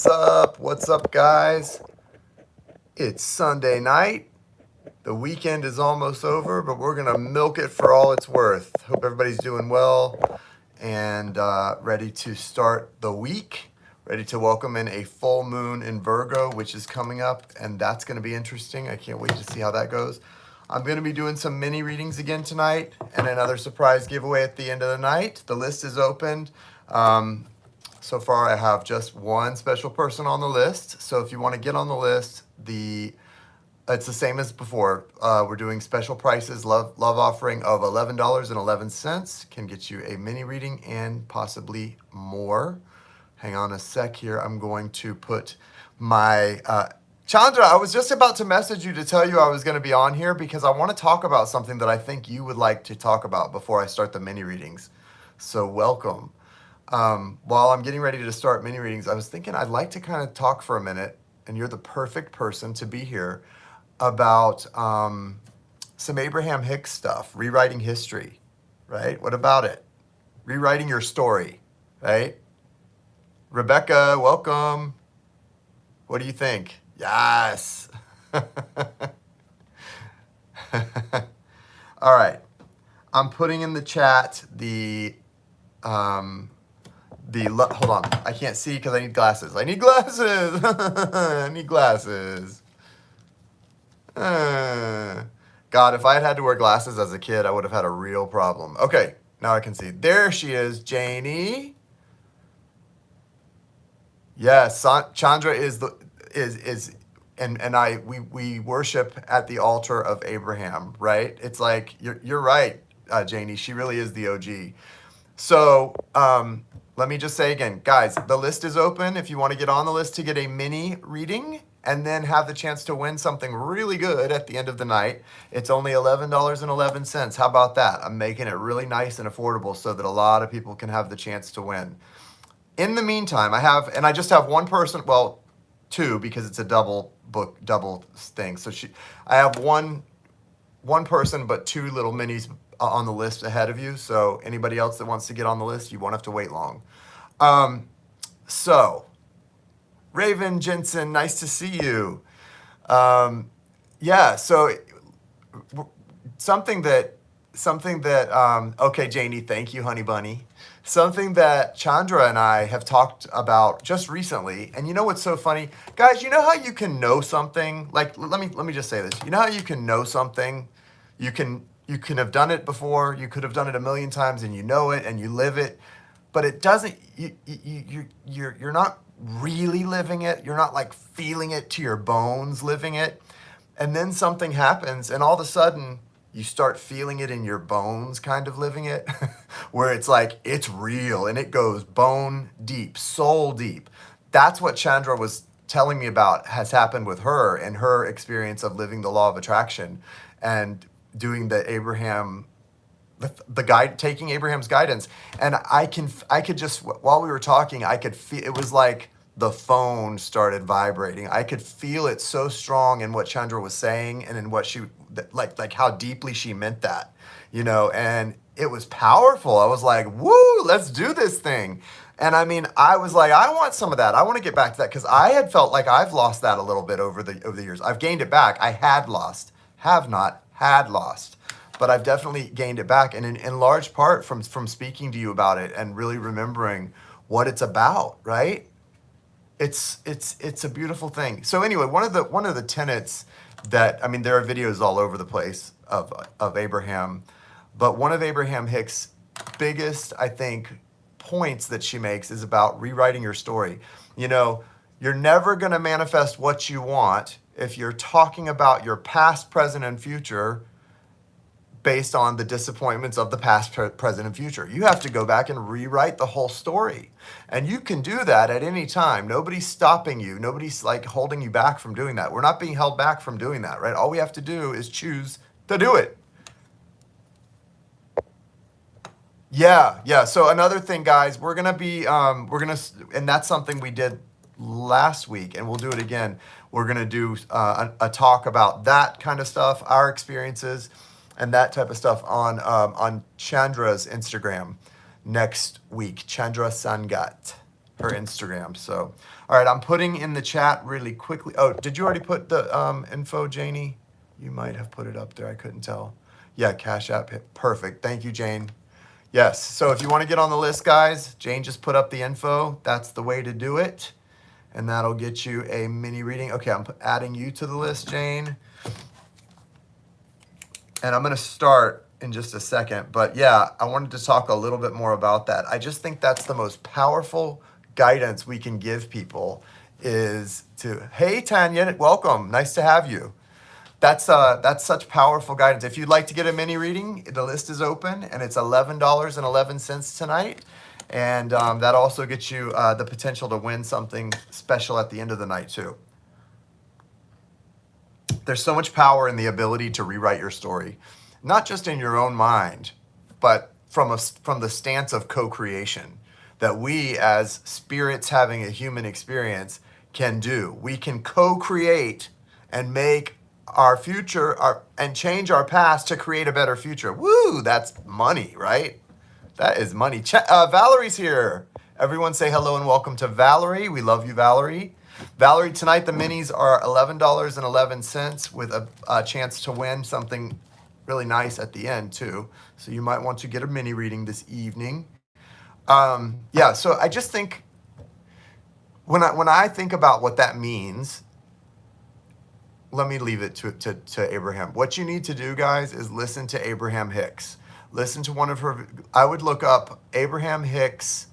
What's up? What's up, guys? It's Sunday night. The weekend is almost over, but we're going to milk it for all it's worth. Hope everybody's doing well and ready to start the week. Ready to welcome in a full moon in Virgo, which is coming up, and that's going to be interesting. I can't wait to see how that goes. I'm going to be doing some mini readings again tonight and another surprise giveaway at the end of the night. The list is opened. So far, I have just one special person on the list. So if you want to get on the list, it's the same as before. We're doing special prices, love offering of $11.11 can get you a mini reading and possibly more. Hang on a sec here. I'm going to put my Chandra. I was just about to message you to tell you I was going to be on here because I want to talk about something that I think you would like to talk about before I start the mini readings. So welcome. While I'm getting ready to start mini readings, I was thinking I'd like to kind of talk for a minute, and you're the perfect person to be here, about some Abraham Hicks stuff, rewriting history, right? What about it? Rewriting your story, right? Rebecca, welcome. What do you think? Yes. All right. I'm putting in the chat hold on. I can't see because I need glasses. I need glasses. I need glasses. God, if I had to wear glasses as a kid, I would have had a real problem. Okay, now I can see. There she is, Janie. Yes, Chandra we worship at the altar of Abraham, right? It's like you're right, Janie. She really is the OG. So let me just say again, guys, the list is open. If you want to get on the list to get a mini reading and then have the chance to win something really good at the end of the night, it's only $11.11. How about that? I'm making it really nice and affordable so that a lot of people can have the chance to win. In the meantime, I just have one person, well, two, because it's a double thing. So I have one person, but two little minis on the list ahead of you. So anybody else that wants to get on the list, you won't have to wait long. So Raven Jensen, nice to see you. Yeah, so something that okay, Janie, thank you, honey bunny. Something that Chandra and I have talked about just recently, and you know what's so funny, guys? You know how you can know something? Like, let me just say this. You know how you can know something? You can have done it before. You could have done it a million times, and you know it, and you live it, but it doesn't. You're not really living it. You're not like feeling it to your bones, living it, and then something happens, and all of a sudden you start feeling it in your bones, kind of living it, where it's like, it's real and it goes bone deep, soul deep. That's what Chandra was telling me about has happened with her and her experience of living the law of attraction and doing the guide, taking Abraham's guidance. And I could just, while we were talking, I could feel, it was like the phone started vibrating. I could feel it so strong in what Chandra was saying and in what she, like how deeply she meant that, and it was powerful. I was like, woo, let's do this thing. And I mean, I was like, I want some of that. I want to get back to that because I had felt like I've lost that a little bit over the years. I've gained it back. I had lost, have not, had lost, but I've definitely gained it back, and in large part from speaking to you about it and really remembering what it's about, right? It's a beautiful thing. So anyway, one of the tenets that, I mean, there are videos all over the place of Abraham, but one of Abraham Hicks' biggest, I think, points that she makes is about rewriting your story. You're never going to manifest what you want if you're talking about your past, present, and future based on the disappointments of the past, present, and future. You have to go back and rewrite the whole story. And you can do that at any time. Nobody's stopping you. Nobody's like holding you back from doing that. We're not being held back from doing that, right? All we have to do is choose to do it. Yeah. So another thing, guys, we're gonna be, and that's something we did last week, and we'll do it again. We're gonna do a talk about that kind of stuff, our experiences, and that type of stuff on Chandra's Instagram next week. Chandra Sangat. her Instagram. So, all right, I'm putting in the chat really quickly. Oh, did you already put the info, Janie? You might have put it up there. I couldn't tell. Yeah, Cash App. Perfect. Thank you, Jane. Yes. So if you want to get on the list, guys, Jane just put up the info. That's the way to do it. And that'll get you a mini reading. Okay, I'm adding you to the list, Jane. And I'm going to start in just a second. But yeah, I wanted to talk a little bit more about that. I just think that's the most powerful guidance we can give people is to, hey, Tanya, welcome. Nice to have you. That's such powerful guidance. If you'd like to get a mini reading, the list is open, and it's $11.11 tonight. And that also gets you the potential to win something special at the end of the night, too. There's so much power in the ability to rewrite your story, not just in your own mind, but from the stance of co-creation that we as spirits having a human experience can do. We can co-create and make our future and change our past to create a better future. Woo, that's money, right? That is money. Valerie's here. Everyone say hello and welcome to Valerie. We love you, Valerie. Valerie, tonight the minis are $11.11 with a chance to win something really nice at the end too. So you might want to get a mini reading this evening. Yeah, so I just think when I think about what that means, let me leave it to Abraham. What you need to do, guys, is listen to Abraham Hicks. Listen to one of her. I would look up Abraham Hicks.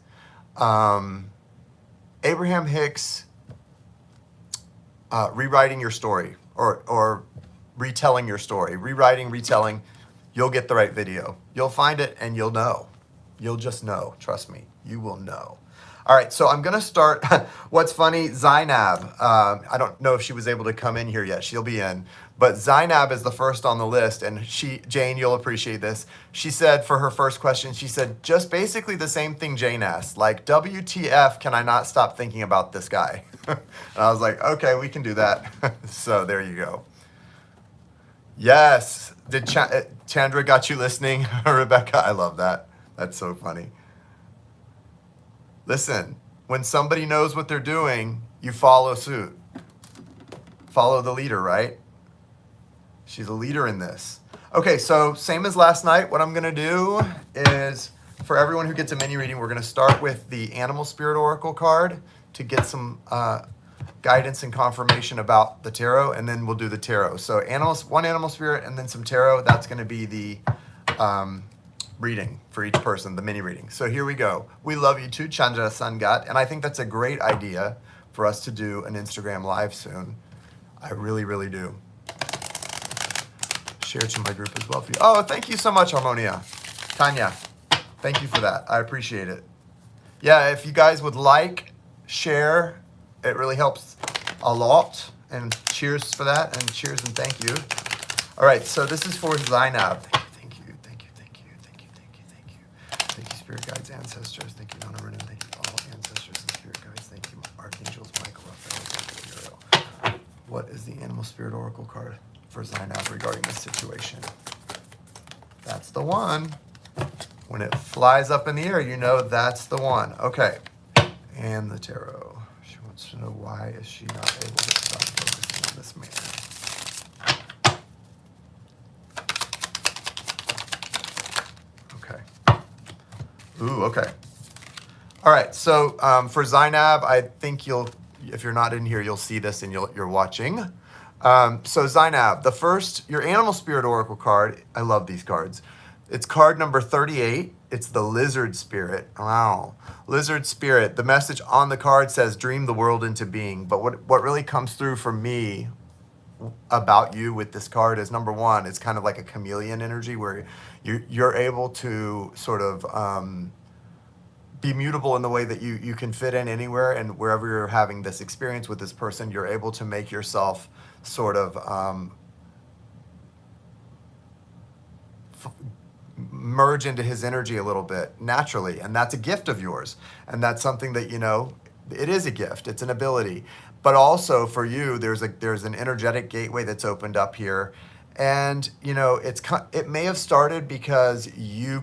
Rewriting your story or retelling your story. Rewriting, retelling. You'll get the right video. You'll find it and you'll know. You'll just know. Trust me. You will know. All right, so I'm going to start. What's funny, Zainab, I don't know if she was able to come in here yet. She'll be in. But Zainab is the first on the list, and Jane, you'll appreciate this. She said for her first question, she said, just basically the same thing Jane asked. Like, WTF, can I not stop thinking about this guy? And I was like, okay, we can do that. So there you go. Yes, did Chandra got you listening? Rebecca, I love that. That's so funny. Listen, when somebody knows what they're doing, you follow suit. Follow the leader, right? She's a leader in this. Okay, so same as last night, what I'm going to do is, for everyone who gets a mini reading, we're going to start with the Animal Spirit Oracle card to get some guidance and confirmation about the tarot, and then we'll do the tarot. So one animal spirit and then some tarot. That's going to be the reading for each person, the mini reading. So here we go. We love you too, Chandra Sangat, and I think that's a great idea for us to do an Instagram live soon. I really, really do. Share to my group as well for you. Oh, thank you so much, Harmonia. Tanya, thank you for that. I appreciate it. Yeah, if you guys would like, share, it really helps a lot. And cheers for that, and cheers and thank you. All right, so this is for Zainab. Thank you, Spirit Guides, Ancestors. Thank you, Donna Renan. Thank you, all Ancestors and Spirit Guides. Thank you, Archangels, Michael, Raphael, Gabriel. What is the Animal Spirit Oracle card for Zainab regarding this situation? That's the one. When it flies up in the air, you know that's the one. Okay. And the tarot. She wants to know, why is she not able to stop focusing on this man? Ooh, okay. All right, so for Zainab, I think if you're not in here, you'll see this and you're watching. So Zainab, your Animal Spirit Oracle card, I love these cards. It's card number 38. It's the Lizard Spirit. Wow. Lizard Spirit, the message on the card says, dream the world into being. But what really comes through for me about you with this card is, number one, it's kind of like a chameleon energy where you're able to sort of be mutable in the way that you can fit in anywhere, and wherever you're having this experience with this person, you're able to make yourself sort of merge into his energy a little bit naturally, and that's a gift of yours, and that's something that, it is a gift, it's an ability. But also for you, there's an energetic gateway that's opened up here, And you know, it may have started because you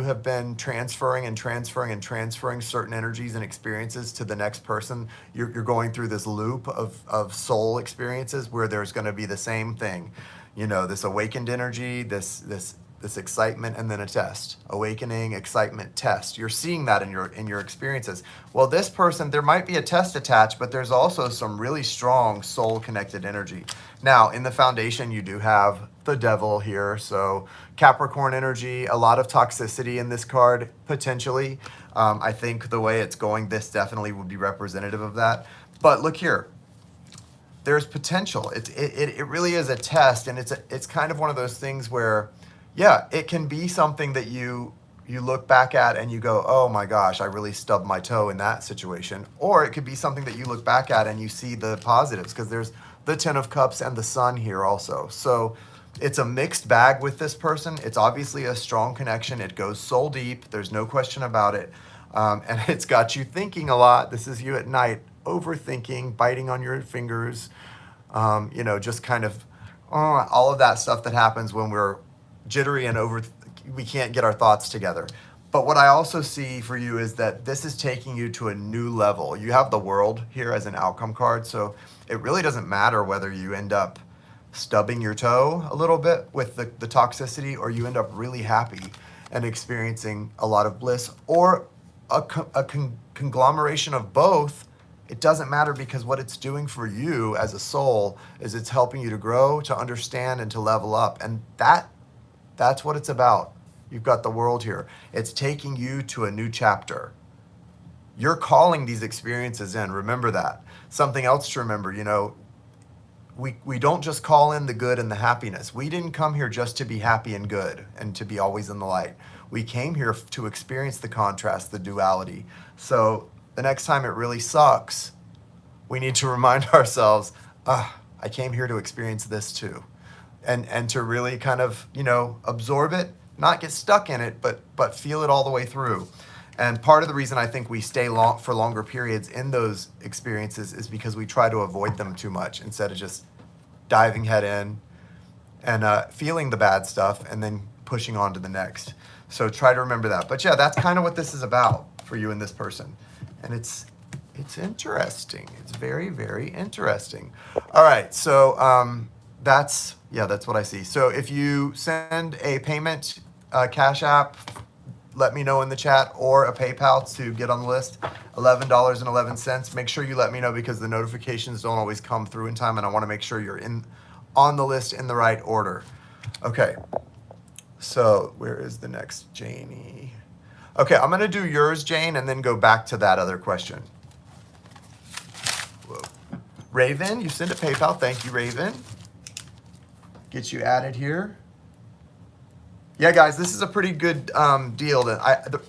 have been transferring and transferring and transferring certain energies and experiences to the next person. You're going through this loop of soul experiences where there's going to be the same thing, you know, this awakened energy, this excitement, and then a test. Awakening, excitement, test. You're seeing that in your experiences. Well, this person, there might be a test attached, but there's also some really strong soul connected energy. Now, in the foundation, you do have the devil here. So Capricorn energy, a lot of toxicity in this card, potentially. I think the way it's going, this definitely would be representative of that. But look here. There's potential. It really is a test, and it's kind of one of those things where, yeah, it can be something that you look back at and you go, oh my gosh, I really stubbed my toe in that situation. Or it could be something that you look back at and you see the positives, because there's the Ten of Cups and the Sun here also. So it's a mixed bag with this person. It's obviously a strong connection. It goes soul deep. There's no question about it. And it's got you thinking a lot. This is you at night, overthinking, biting on your fingers, you know, just kind of all of that stuff that happens when we're jittery and we can't get our thoughts together. But what I also see for you is that this is taking you to a new level. You have the World here as an outcome card, so it really doesn't matter whether you end up stubbing your toe a little bit with the toxicity, or you end up really happy and experiencing a lot of bliss, or a conglomeration of both. It doesn't matter, because what it's doing for you as a soul is it's helping you to grow, to understand, and to level up. And that's what it's about. You've got the World here. It's taking you to a new chapter. You're calling these experiences in. Remember that. Something else to remember, you know, we don't just call in the good and the happiness. We didn't come here just to be happy and good and to be always in the light. We came here to experience the contrast, the duality. So the next time it really sucks, we need to remind ourselves, I came here to experience this too. And to really kind of, you know, absorb it, not get stuck in it, but feel it all the way through. And part of the reason I think we stay for longer periods in those experiences is because we try to avoid them too much, instead of just diving head in and feeling the bad stuff and then pushing on to the next. So try to remember that. But yeah, that's kind of what this is about for you and this person. And it's interesting. It's very, very interesting. All right, so that's what I see. So if you send a payment, Cash App, let me know in the chat, or a PayPal to get on the list, $11.11. Make sure you let me know, because the notifications don't always come through in time, and I want to make sure you're on the list in the right order. Okay, so where is the next Janie? Okay, I'm going to do yours, Jane, and then go back to that other question. Whoa. Raven, you sent a PayPal. Thank you, Raven. Get you added here. Yeah, guys, this is a pretty good deal.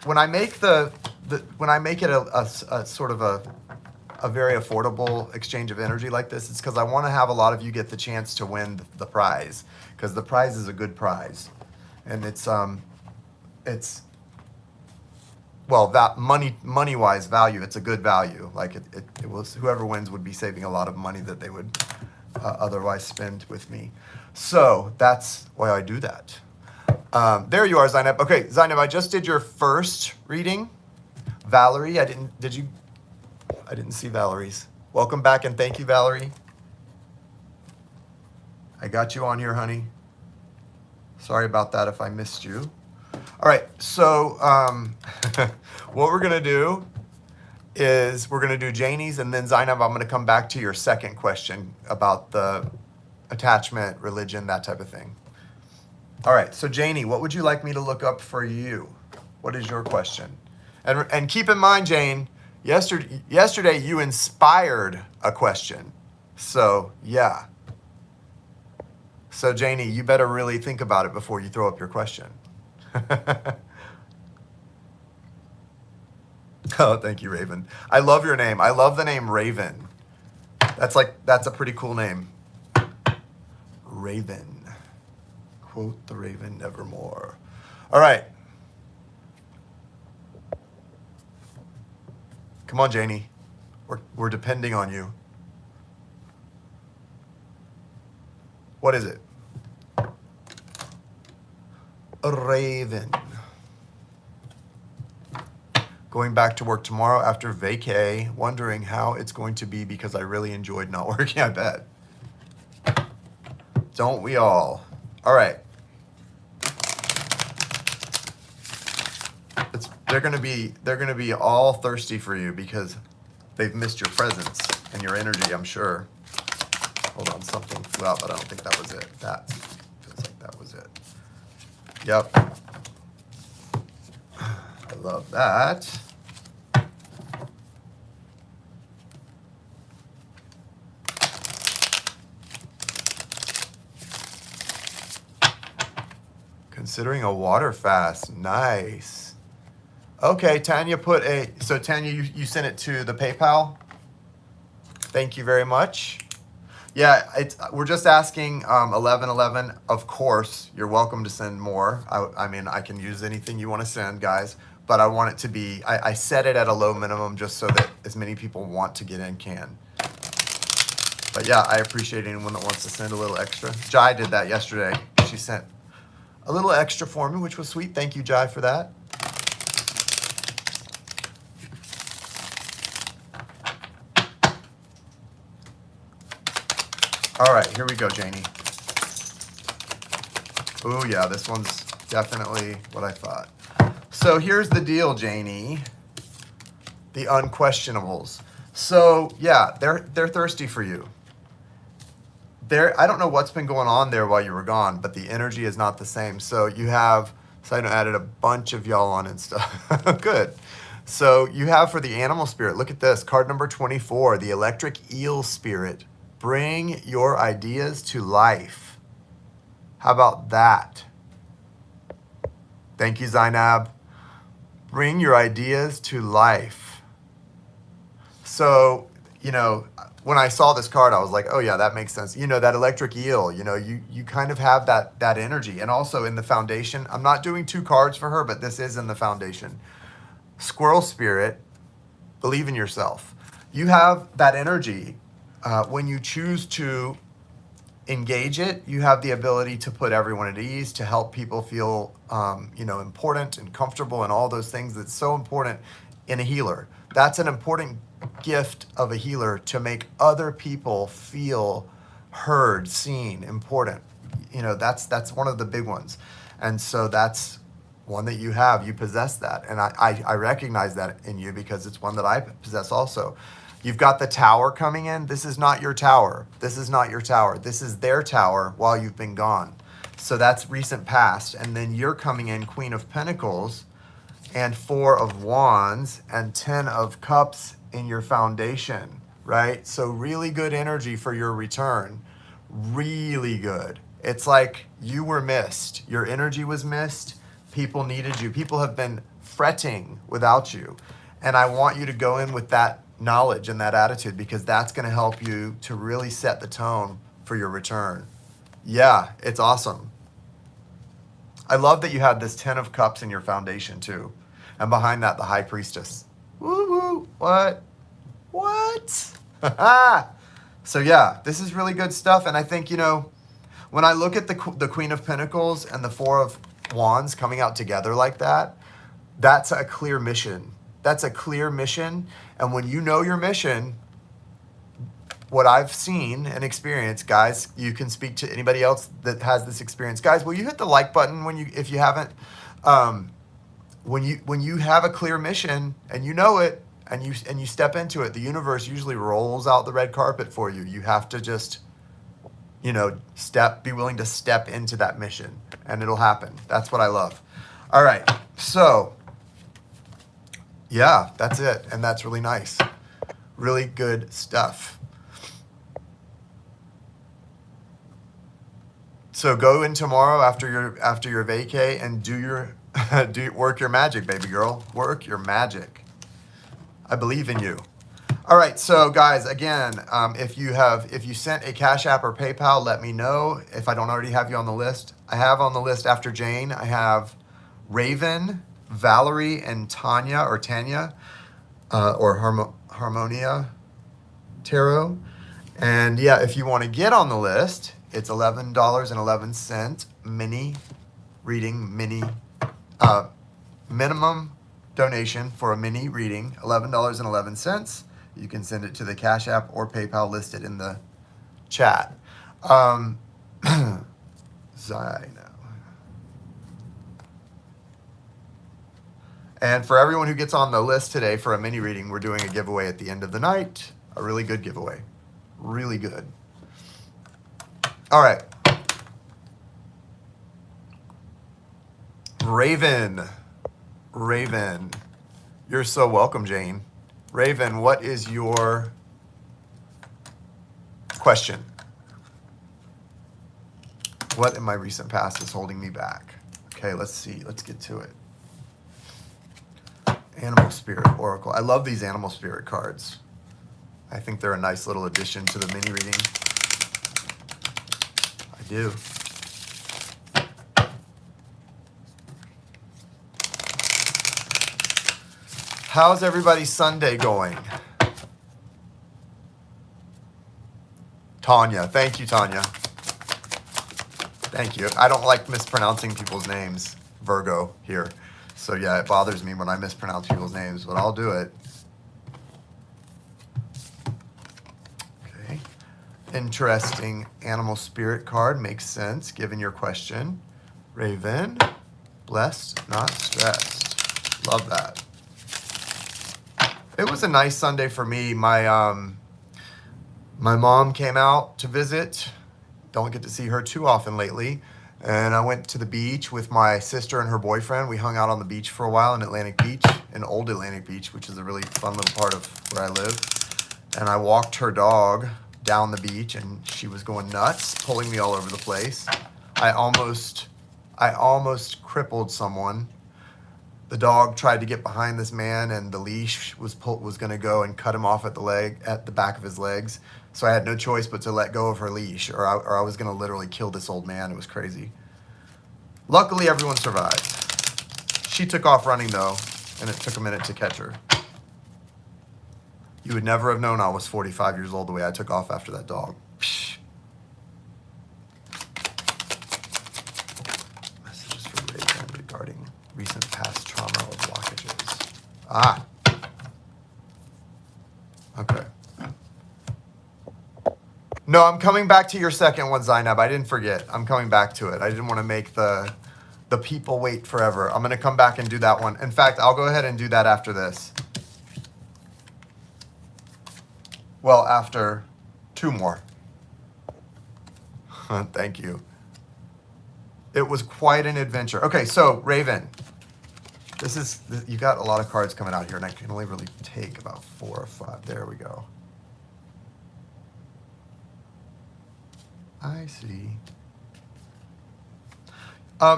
When I make it a sort of a very affordable exchange of energy like this, it's because I want to have a lot of you get the chance to win the prize, because the prize is a good prize, and it's well, that money wise value, it's a good value. Like it was, whoever wins would be saving a lot of money that they would otherwise spend with me. So that's why I do that. There you are, Zainab. Okay, Zainab, I just did your first reading. Valerie, I didn't see Valerie's. Welcome back, and thank you, Valerie. I got you on here, honey. Sorry about that if I missed you. All right, so what we're gonna do is we're gonna do Janie's, and then Zainab, I'm gonna come back to your second question about the attachment, religion, that type of thing. All right, so Janie, what would you like me to look up for you? What is your question? And keep in mind, Jane, yesterday you inspired a question. So yeah. So Janie, you better really think about it before you throw up your question. Oh, thank you, Raven. I love your name. I love the name Raven. That's a pretty cool name. Raven. Quote the raven nevermore. All right. Come on, Janie. We're depending on you. What is it? Raven. Going back to work tomorrow after vacay, wondering how it's going to be because I really enjoyed not working. I bet. Don't we all? All right. They're gonna be all thirsty for you because they've missed your presence and your energy, I'm sure. Hold on, something flew out, but I don't think that was it. That feels like that was it. Yep. I love that. Considering a water fast. Nice. Okay, Tanya so Tanya, you sent it to the PayPal? Thank you very much. Yeah, we're just asking 1111. Of course, you're welcome to send more. I mean, I can use anything you want to send, guys, but I want it to be, I set it at a low minimum just so that as many people want to get in can. But yeah, I appreciate anyone that wants to send a little extra. Jai did that yesterday. She sent a little extra for me, which was sweet. Thank you, Jai, for that. All right, here we go, Janie. Oh yeah, this one's definitely what I thought. So here's the deal, Janie. The unquestionables. So yeah, they're thirsty for you. I don't know what's been going on there while you were gone, but the energy is not the same. So you have, so I added a bunch of y'all on and stuff. Good. So you have for the animal spirit, look at this, card number 24, the electric eel spirit. Bring your ideas to life. How about that? Thank you, Zainab. Bring your ideas to life. So, you know, when I saw this card, I was like, oh yeah, that makes sense. You know, that electric eel, you know, you kind of have that energy. And also in the foundation, I'm not doing 2 cards for her, but this is in the foundation. Squirrel spirit, believe in yourself. You have that energy. When you choose to engage it, you have the ability to put everyone at ease, to help people feel, you know, important and comfortable and all those things that's so important in a healer. That's an important gift of a healer, to make other people feel heard, seen, important. You know, that's one of the big ones. And so that's one that you have. You possess that. And I recognize that in you because it's one that I possess also. You've got the tower coming in. This is not your tower. This is not your tower. This is their tower while you've been gone. So that's recent past. And then you're coming in Queen of Pentacles and 4 of Wands and 10 of Cups in your foundation, right? So really good energy for your return. Really good. It's like you were missed. Your energy was missed. People needed you. People have been fretting without you. And I want you to go in with that knowledge and that attitude, because that's going to help you to really set the tone for your return. Yeah, it's awesome. I love that you had this 10 of Cups in your foundation too. And behind that, the High Priestess. Woo-hoo. What? So yeah, this is really good stuff. And I think, you know, when I look at the Queen of Pentacles and the 4 of Wands coming out together like that, that's a clear mission. That's a clear mission. And when you know your mission, what I've seen and experienced, guys, you can speak to anybody else that has this experience. Guys, will you hit the like button if you haven't? When you have a clear mission and you know it and you step into it, the universe usually rolls out the red carpet for you. You have to just, you know, be willing to step into that mission, and it'll happen. That's what I love. All right, so yeah, that's it, and that's really nice. Really good stuff. So go in tomorrow after your vacay and work your magic, baby girl. Work your magic. I believe in you. All right, so guys, again, if you sent a Cash App or PayPal, let me know. If I don't already have you on the list, I have on the list after Jane. I have Raven, Valerie, and Tanya or Harmonia Tarot. And yeah, if you want to get on the list, it's $11.11 mini reading mini, minimum donation for a mini reading, $11.11. You can send it to the Cash App or PayPal listed in the chat. Zino. And for everyone who gets on the list today for a mini reading, we're doing a giveaway at the end of the night. A really good giveaway. Really good. All right. Raven. You're so welcome, Jane. Raven, what is your question? What in my recent past is holding me back? Okay, let's see. Let's get to it. Animal Spirit Oracle. I love these Animal Spirit cards. I think they're a nice little addition to the mini reading. I do. How's everybody's Sunday going? Tanya. Thank you, Tanya. Thank you. I don't like mispronouncing people's names, Virgo, here. So yeah, it bothers me when I mispronounce people's names, but I'll do it. Okay. Interesting Animal Spirit card. Makes sense given your question. Raven. Blessed, not stressed. Love that. It was a nice Sunday for me. My mom came out to visit. Don't get to see her too often lately. And I went to the beach with my sister and her boyfriend. We hung out on the beach for a while in Atlantic Beach, in Old Atlantic Beach, which is a really fun little part of where I live. And I walked her dog down the beach, and she was going nuts, pulling me all over the place. I almost crippled someone. The dog tried to get behind this man, and the leash was going to go and cut him off at the back of his legs. So I had no choice but to let go of her leash, or I was going to literally kill this old man. It was crazy. Luckily, everyone survived. She took off running, though, and it took a minute to catch her. You would never have known I was 45 years old the way I took off after that dog. Psh. Messages for Raven regarding recent past trauma or blockages. Ah. Okay. No, I'm coming back to your second one, Zainab. I didn't forget. I'm coming back to it. I didn't want to make the people wait forever. I'm going to come back and do that one. In fact, I'll go ahead and do that after this. Well, after two more. Thank you. It was quite an adventure. Okay, so Raven, you got a lot of cards coming out here, and I can only really take about 4 or 5. There we go. I see.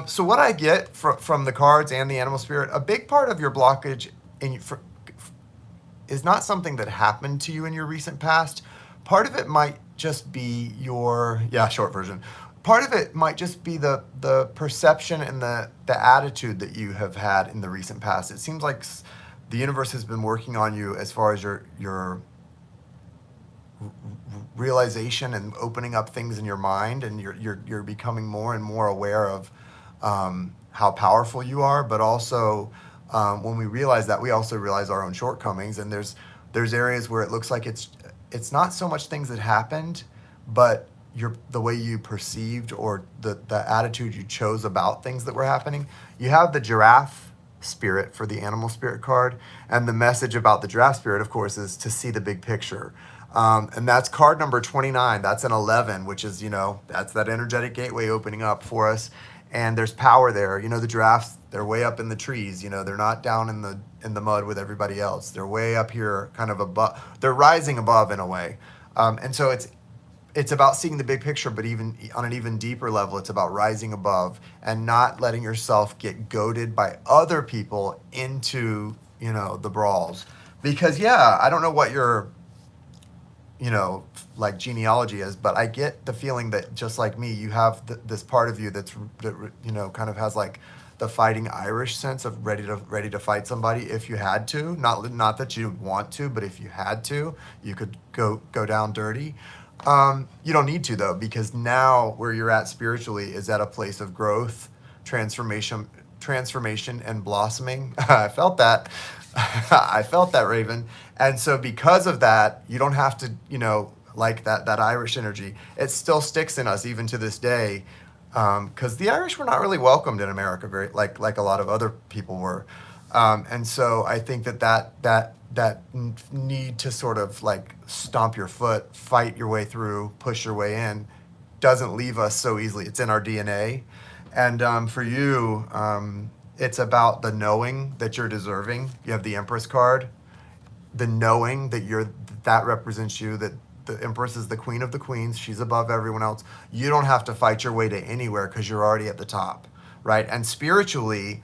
So what I get from the cards and the Animal Spirit, a big part of your blockage is not something that happened to you in your recent past. Part of it might just be short version. Part of it might just be the perception and the attitude that you have had in the recent past. It seems like the universe has been working on you as far as your realization and opening up things in your mind, and you're becoming more and more aware of how powerful you are, but also when we realize that, we also realize our own shortcomings. And there's areas where it looks like it's not so much things that happened, but the way you perceived or the attitude you chose about things that were happening. You have the Giraffe Spirit for the Animal Spirit card, and the message about the Giraffe Spirit, of course, is to see the big picture. And that's card number 29. That's an 11, which is, that's that energetic gateway opening up for us. And there's power there. The giraffes, they're way up in the trees. They're not down in the mud with everybody else. They're way up here, kind of above. They're rising above in a way. And so it's about seeing the big picture, but even on an even deeper level, it's about rising above and not letting yourself get goaded by other people into, the brawls. Because, I don't know what your like genealogy is, but I get the feeling that just like me, you have this part of you that kind of has like the fighting Irish sense of ready to fight somebody if you had to. Not that you want to, but if you had to, you could go down dirty. You don't need to though, because now where you're at spiritually is at a place of growth, transformation and blossoming. I felt that. I felt that, Raven. And so because of that, you don't have to, like that Irish energy. It still sticks in us even to this day. Because the Irish were not really welcomed in America very like a lot of other people were. And so I think that need to sort of like stomp your foot, fight your way through, push your way in, doesn't leave us so easily. It's in our DNA. And for you, it's about the knowing that you're deserving. You have the Empress card. The knowing that represents you, that the Empress is the queen of the queens. She's above everyone else. You don't have to fight your way to anywhere because you're already at the top, right? And spiritually,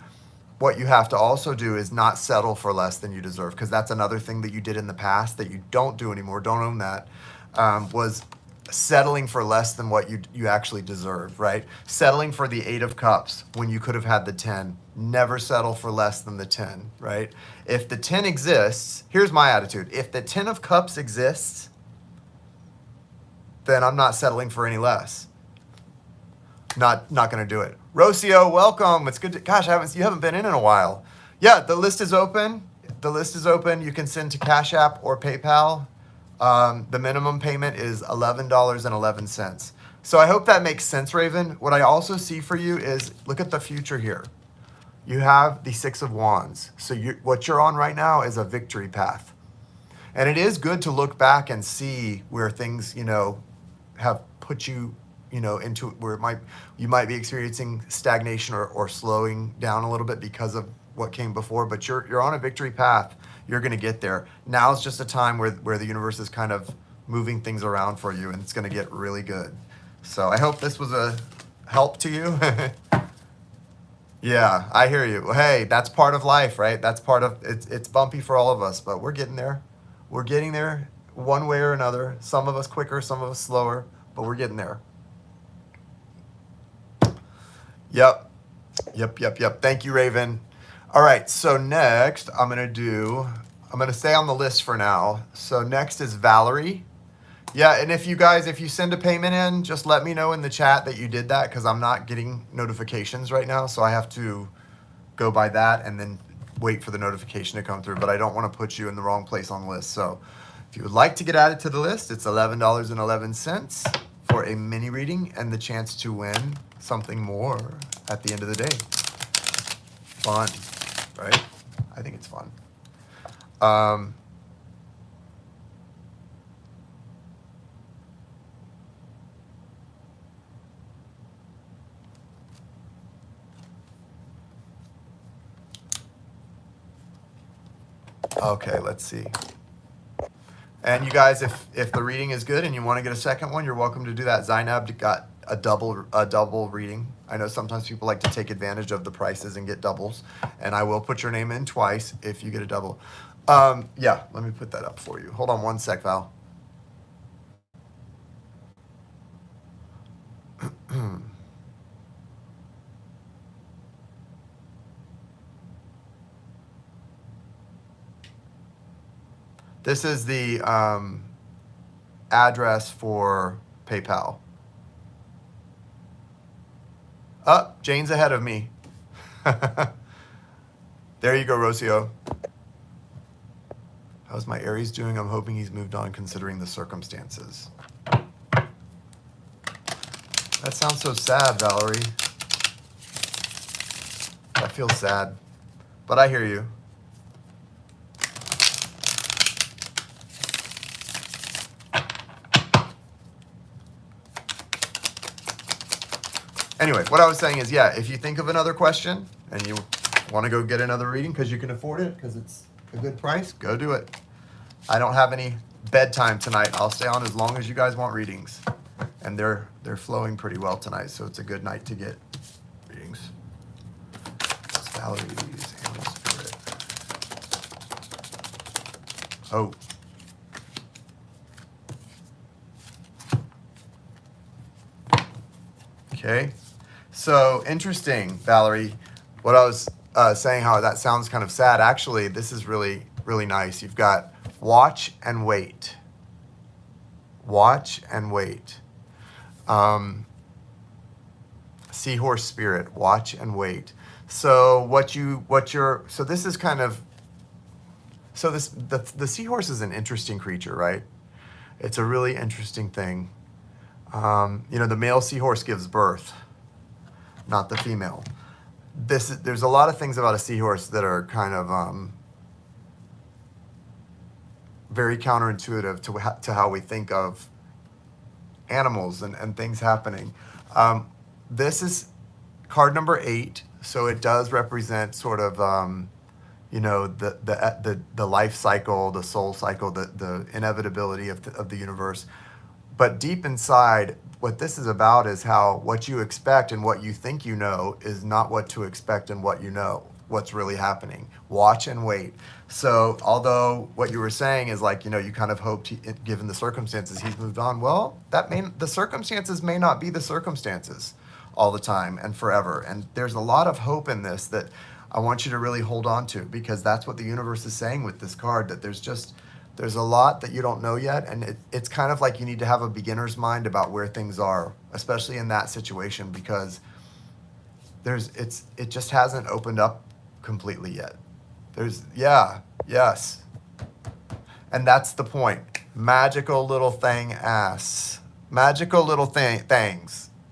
what you have to also do is not settle for less than you deserve, because that's another thing that you did in the past that you don't do anymore. Don't own that. Was settling for less than what you actually deserve, right? Settling for the 8 of Cups when you could have had the 10. Never settle for less than the 10, right? If the 10 exists, here's my attitude. If the 10 of Cups exists, then I'm not settling for any less. Not going to do it. Rocio, welcome. It's good to, gosh, you haven't been in a while. Yeah, the list is open. The list is open. You can send to Cash App or PayPal. The minimum payment is $11.11. So I hope that makes sense, Raven. What I also see for you is, look at the future here. You have the 6 of Wands. So what you're on right now is a victory path. And it is good to look back and see where things, have put you, into where you might be experiencing stagnation or slowing down a little bit because of what came before, but you're on a victory path. You're going to get there. Now is just a time where the universe is kind of moving things around for you, and it's going to get really good. So I hope this was a help to you. Yeah, I hear you. Well, hey, that's part of life, right? That's part of it's bumpy for all of us, but we're getting there. We're getting there one way or another. Some of us quicker, some of us slower, but we're getting there. Yep. Thank you, Raven. All right, so next I'm going to stay on the list for now. So next is Valerie. Yeah, and if you send a payment in, just let me know in the chat that you did that, because I'm not getting notifications right now. So I have to go by that and then wait for the notification to come through. But I don't want to put you in the wrong place on the list. So if you would like to get added to the list, it's $11.11 for a mini reading and the chance to win something more at the end of the day. Fun, right? I think it's fun. Okay, let's see. And you guys, if the reading is good and you want to get a second one, you're welcome to do that. Zainab got a double reading. I know sometimes people like to take advantage of the prices and get doubles, and I will put your name in twice if you get a double. Yeah, let me put that up for you. Hold on one sec, Val. This is the address for PayPal. Oh, Jane's ahead of me. There you go, Rocio. How's my Aries doing? I'm hoping he's moved on considering the circumstances. That sounds so sad, Valerie. That feels sad. But I hear you. Anyway, what I was saying is, yeah, if you think of another question and you want to go get another reading because you can afford it, because it's a good price, go do it. I don't have any bedtime tonight. I'll stay on as long as you guys want readings. And they're flowing pretty well tonight, so it's a good night to get readings. It's Valerie's Animal Spirit. Oh. Okay. So interesting, Valerie. What I was saying, how that sounds kind of sad. Actually, this is really, really nice. You've got watch and wait. Watch and wait. Seahorse spirit, watch and wait. So so this is kind of, so the seahorse is an interesting creature, right? It's a really interesting thing. The male seahorse gives birth, not the female. There's a lot of things about a seahorse that are kind of very counterintuitive to how we think of animals and things happening. This is card number 8, so it does represent sort of the life cycle, the soul cycle, the inevitability of the universe. But deep inside, what this is about is how what you expect and what you think you know is not what to expect and what you know, what's really happening. Watch and wait. So although what you were saying is like, you kind of hoped, given the circumstances, he's moved on. Well, the circumstances may not be the circumstances all the time and forever. And there's a lot of hope in this that I want you to really hold on to, because that's what the universe is saying with this card, that there's a lot that you don't know yet. And it's kind of like you need to have a beginner's mind about where things are, especially in that situation, because it just hasn't opened up completely yet. Yes. And that's the point. Magical little things.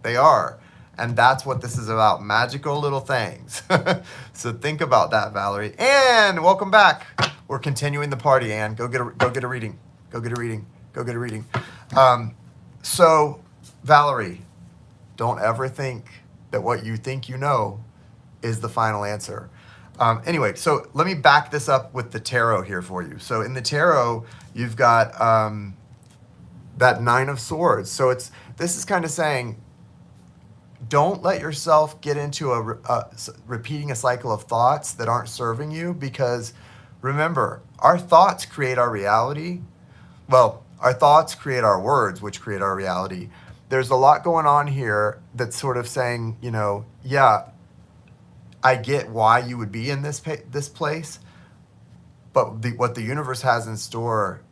They are. And that's what this is about. Magical little things. So think about that, Valerie. And welcome back. We're continuing the party, Anne. Go get a reading. So, Valerie, don't ever think that what you think you know is the final answer. Anyway, so let me back this up with the tarot here for you. So in the tarot, you've got that 9 of Swords. So this is kind of saying, don't let yourself get into repeating a cycle of thoughts that aren't serving you, because remember, our thoughts create our reality. Well, our thoughts create our words, which create our reality. There's a lot going on here that's sort of saying, yeah, I get why you would be in this place, but what the universe has in store,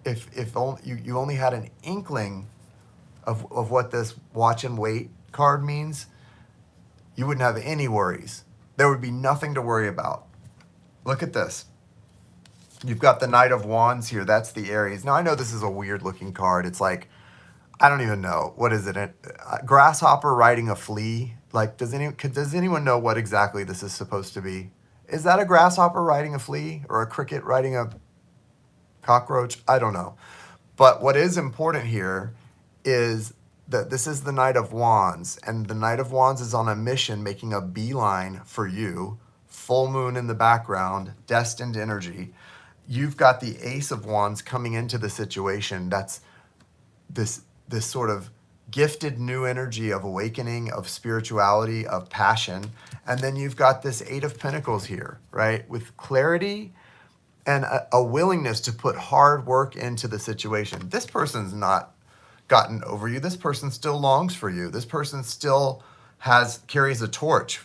if only you only had an inkling of what this watch and wait card means, you wouldn't have any worries. There would be nothing to worry about. Look at this. You've got the Knight of Wands here. That's the Aries. Now, I know this is a weird looking card. It's like, I don't even know. What is it? A grasshopper riding a flea? Like, does anyone know what exactly this is supposed to be? Is that a grasshopper riding a flea, or a cricket riding a cockroach? I don't know. But what is important here is that this is the Knight of Wands, and the Knight of Wands is on a mission, making a beeline for you. Full moon in the background, destined energy. You've got the Ace of Wands coming into the situation. That's this sort of gifted new energy of awakening, of spirituality, of passion. And then you've got this 8 of Pentacles here, right? With clarity and a willingness to put hard work into the situation. This person's not gotten over you. This person still longs for you. This person still carries a torch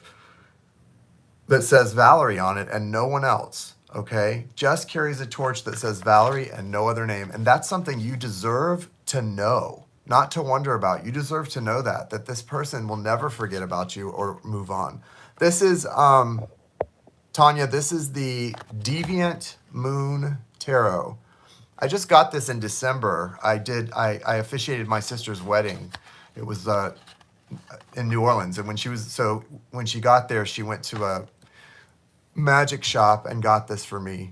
that says Valerie on it and no one else, okay? Just carries a torch that says Valerie and no other name. And that's something you deserve to know, not to wonder about. You deserve to know that this person will never forget about you or move on. This is, Tanya, this is the Deviant Moon Tarot. I just got this in December. I officiated my sister's wedding. It was in New Orleans. And when she got there, she went to a magic shop and got this for me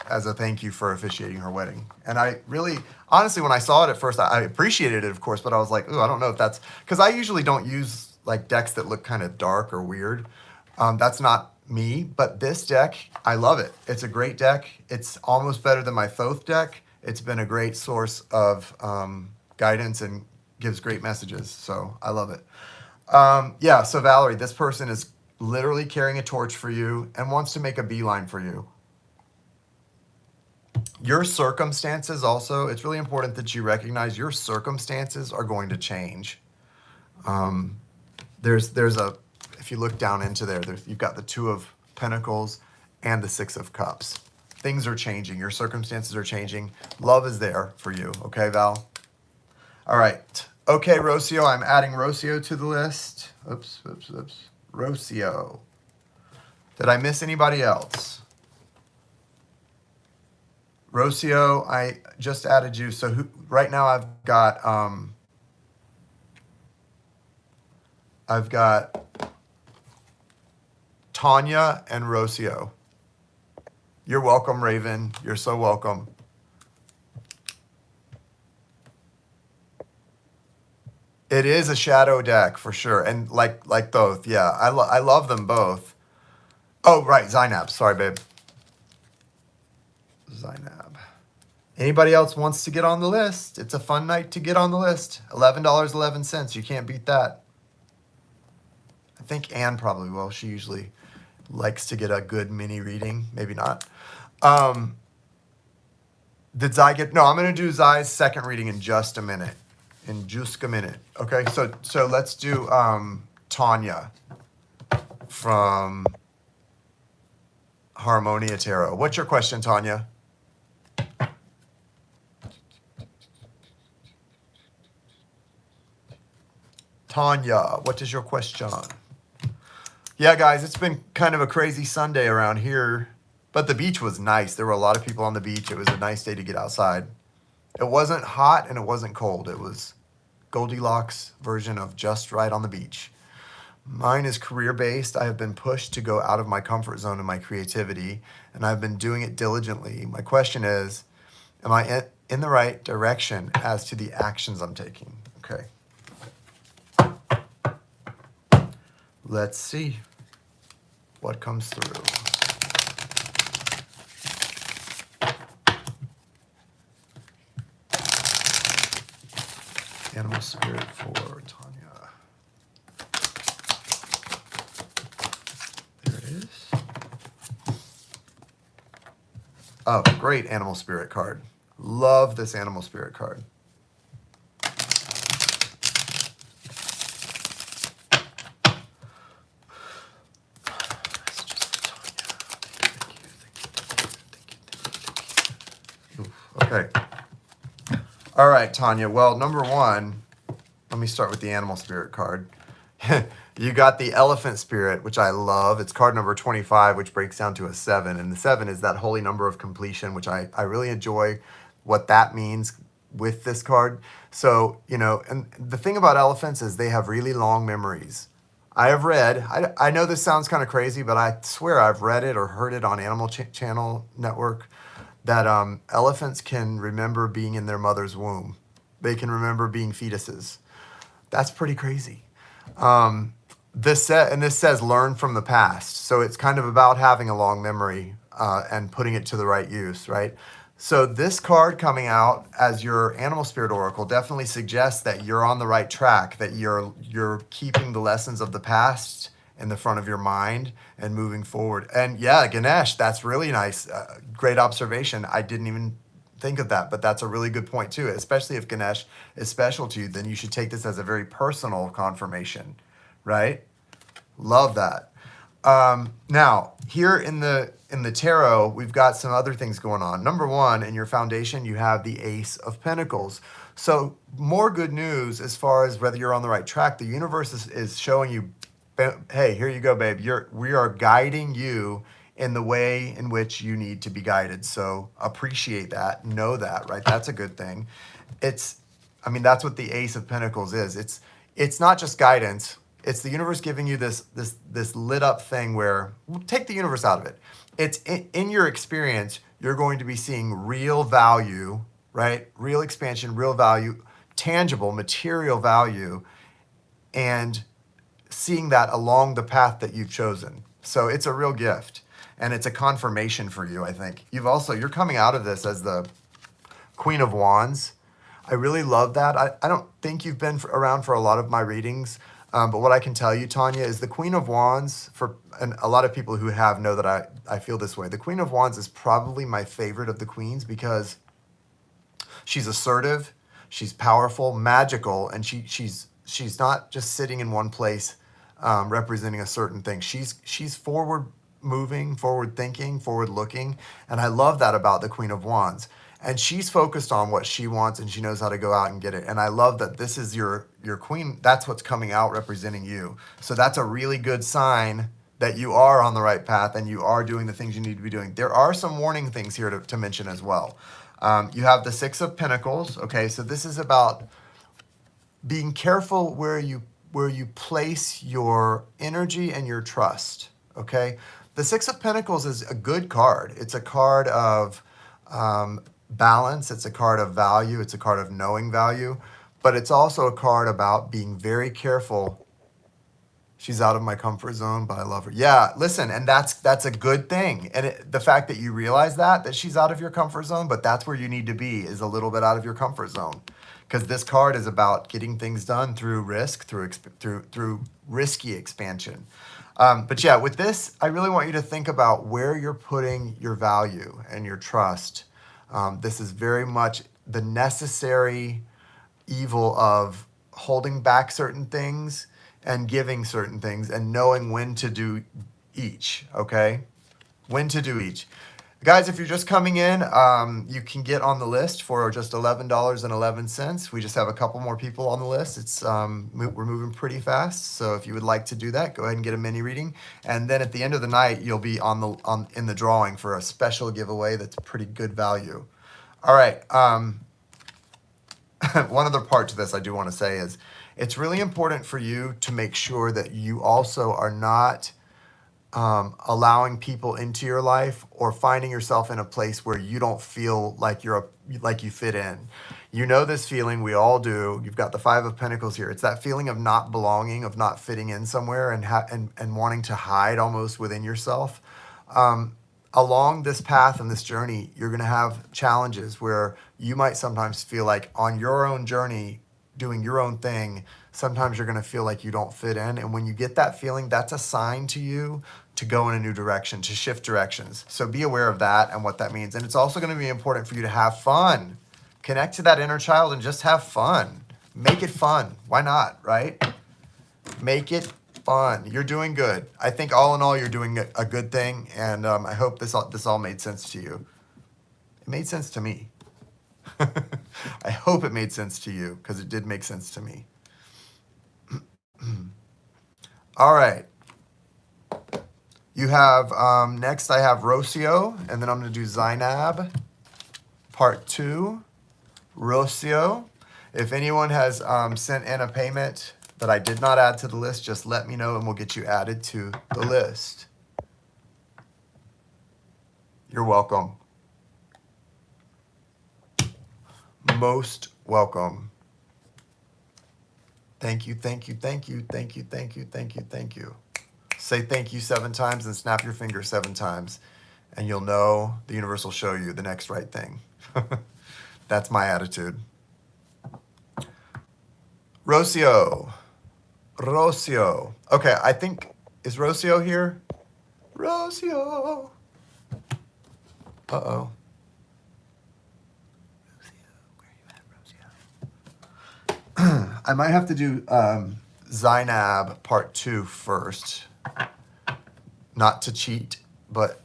as a thank you for officiating her wedding. And I really, honestly, when I saw it at first, I appreciated it, of course, but I was like, ooh, I don't know if that's, because I usually don't use like decks that look kind of dark or weird. That's not me, but this deck, I love it. It's a great deck. It's almost better than my Thoth deck. It's been a great source of guidance and gives great messages. So I love it. Yeah, so Valerie, this person is literally carrying a torch for you and wants to make a beeline for you. Your circumstances also, it's really important that you recognize your circumstances are going to change. If you look down into you've got the 2 of Pentacles and the 6 of Cups. Things are changing. Your circumstances are changing. Love is there for you. Okay, Val? All right. Okay, Rocio, I'm adding Rocio to the list. Oops. Rocio. Did I miss anybody else? Rocio, I just added you. So right now I've got Tanya and Rocio. You're welcome, Raven. You're so welcome. It is a shadow deck for sure, and like both, yeah. I love them both. Oh, right, Zainab. Sorry, babe. Zainab. Anybody else wants to get on the list? It's a fun night to get on the list. $11.11. You can't beat that. I think Anne probably will. She usually likes to get a good mini reading. Maybe not. Did Zai get? No, I'm going to do Zai's second reading in just a minute. In just a minute. Okay, so let's do Tanya from Harmonia Tarot. What's your question, Tanya? Tanya, what is your question? Yeah, guys, it's been kind of a crazy Sunday around here, but the beach was nice. There were a lot of people on the beach. It was a nice day to get outside. It wasn't hot and it wasn't cold. It was Goldilocks version of just right on the beach. Mine is career-based. I have been pushed to go out of my comfort zone in my creativity, and I've been doing it diligently. My question is, am I in the right direction as to the actions I'm taking? Okay. Let's see what comes through. Animal spirit for Tanya. There it is. Oh, great animal spirit card. Love this animal spirit card. Okay. All right, Tanya. Well, number one, let me start with the animal spirit card. You got the elephant spirit, which I love. It's card number 25, which breaks down to a 7. And the 7 is that holy number of completion, which I really enjoy what that means with this card. So, and the thing about elephants is they have really long memories. I have read, I know this sounds kind of crazy, but I swear I've read it or heard it on Animal Channel Network that elephants can remember being in their mother's womb. They can remember being fetuses. That's pretty crazy. This says learn from the past. So it's kind of about having a long memory and putting it to the right use, right? So this card coming out as your animal spirit oracle definitely suggests that you're on the right track, that you're keeping the lessons of the past in the front of your mind and moving forward. And yeah, Ganesh, that's really nice. Great observation. I didn't even think of that, but that's a really good point too. Especially if Ganesh is special to you, then you should take this as a very personal confirmation, right? Love that. Now, here in the tarot, we've got some other things going on. Number one, in your foundation, you have the Ace of Pentacles. So more good news as far as whether you're on the right track. The universe is showing you, hey, here you go, babe. We are guiding you in the way in which you need to be guided. So appreciate that, know that, right? That's a good thing. That's what the Ace of Pentacles is. It's not just guidance. It's the universe giving you this lit up thing where, take the universe out of it. It's in your experience, you're going to be seeing real value, right? Real expansion, real value, tangible, material value, and seeing that along the path that you've chosen. So it's a real gift. And it's a confirmation for you, I think. You're coming out of this as the Queen of Wands. I really love that. I don't think you've been around for a lot of my readings. But what I can tell you, Tanya, is the Queen of Wands, and a lot of people who have know that I feel this way. The Queen of Wands is probably my favorite of the queens because she's assertive, she's powerful, magical, and she's not just sitting in one place representing a certain thing. She's forward moving, forward thinking, forward looking, and I love that about the Queen of Wands. and she's focused on what she wants and she knows how to go out and get it. And I love that this is your queen. That's what's coming out representing you. So that's a really good sign that you are on the right path and you are doing the things you need to be doing. There are some warning things here to mention as well. You have the Six of Pentacles. Okay, so this is about being careful where you place your energy and your trust. Okay, the Six of Pentacles is a good card. It's a card of balance. It's a card of value. It's a card of knowing value, but it's also a card about being very careful. She's out of my comfort zone, but I love her. Yeah, listen, and that's a good thing. And the fact that you realize that she's out of your comfort zone, but that's where you need to be, is a little bit out of your comfort zone. Because this card is about getting things done through risk, through risky expansion. But yeah, with this, I really want you to think about where you're putting your value and your trust. This is very much the necessary evil of holding back certain things and giving certain things and knowing when to do each, okay? When to do each. Guys, if you're just coming in, you can get on the list for just $11.11. We just have a couple more people on the list. It's we're moving pretty fast, so if you would like to do that, go ahead and get a mini reading. And then at the end of the night, you'll be in the drawing for a special giveaway that's pretty good value. All right. One other part to this I do want to say is it's really important for you to make sure that you also are not allowing people into your life or finding yourself in a place where you don't feel like like you fit in. You know this feeling, we all do. You've got the Five of Pentacles here. It's that feeling of not belonging, of not fitting in somewhere and wanting to hide almost within yourself. Along this path and this journey, you're going to have challenges where you might sometimes feel like on your own journey, doing your own thing, sometimes you're going to feel like you don't fit in. And when you get that feeling, that's a sign to you to go in a new direction, to shift directions. So be aware of that and what that means. And it's also going to be important for you to have fun. Connect to that inner child and just have fun. Make it fun. Why not, right? Make it fun. You're doing good. I think all in all, you're doing a good thing. And I hope this all made sense to you. It made sense to me. I hope it made sense to you because it did make sense to me. All right. You have, next I have Rocio, and then I'm going to do Zainab, part 2. Rocio. If anyone has sent in a payment that I did not add to the list, just let me know and we'll get you added to the list. You're welcome. Most welcome. Thank you, thank you, thank you, thank you, thank you, thank you, thank you. Say thank you 7 times and snap your finger 7 times, and you'll know the universe will show you the next right thing. That's my attitude. Rocio. Rocio. Okay, I think, is Rocio here? Rocio. Uh-oh. I might have to do Zainab part 2 first. Not to cheat, but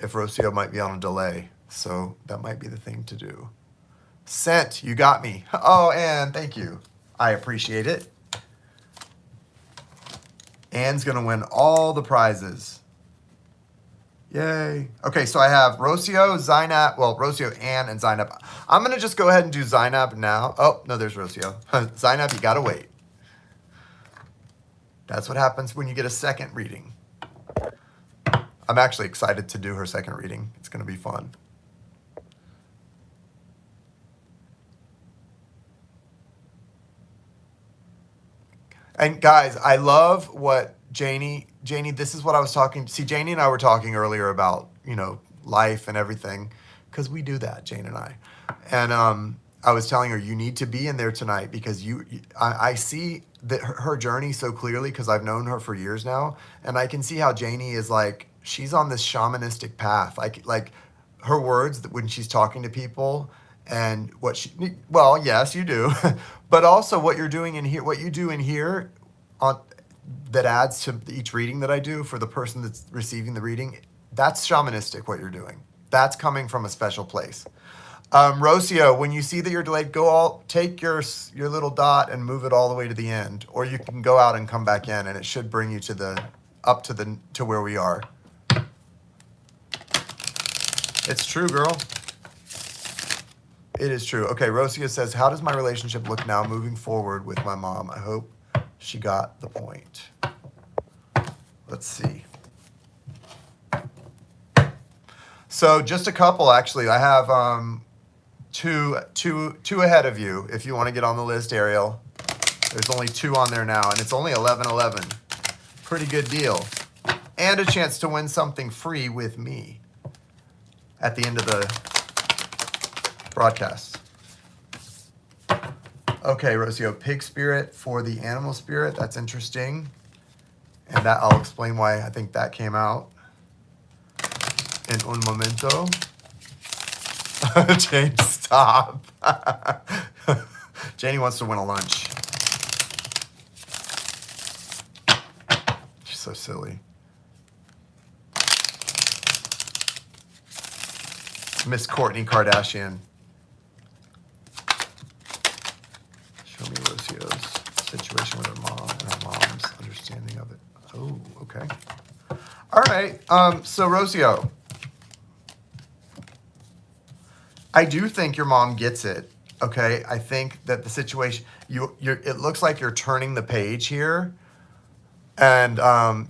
if Rocio might be on a delay. So that might be the thing to do. Sent, you got me. Oh, Anne, thank you. I appreciate it. Anne's going to win all the prizes. Yay. Okay, so I have Rocio, Zainab, well, Rocio, Anne, and Zainab. I'm going to just go ahead and do Zainab now. Oh, no, there's Rocio. Zainab, you got to wait. That's what happens when you get a second reading. I'm actually excited to do her second reading. It's going to be fun. And guys, I love what Janie, this is what I was talking. See, Janie and I were talking earlier about, life and everything, because we do that, Jane and I. And I was telling her, you need to be in there tonight because I see that her journey so clearly because I've known her for years now. And I can see how Janie is like, she's on this shamanistic path. Like her words when she's talking to people and well, yes, you do. But also what you're doing in here, what you do in here that adds to each reading that I do for the person that's receiving the reading, that's shamanistic what you're doing. That's coming from a special place. Rocio, when you see that you're delayed, take your little dot and move it all the way to the end, or you can go out and come back in, and it should bring you to where we are. It's true, girl. It is true. Okay, Rocio says, how does my relationship look now moving forward with my mom? I hope she got the point. Let's see. So just a couple, actually. I have two ahead of you if you want to get on the list, Ariel. There's only 2 on there now, and it's only 11:11. Pretty good deal. And a chance to win something free with me at the end of the broadcast. Okay, Rocio, pig spirit for the animal spirit. That's interesting. And that I'll explain why I think that came out in un momento. James, stop. Janie wants to win a lunch. She's so silly. Miss Kourtney Kardashian. Show me Rocio's situation with her mom and her mom's understanding of it. Oh, okay. All right. So Rocio, I do think your mom gets it. Okay. I think that the situation it looks like you're turning the page here, and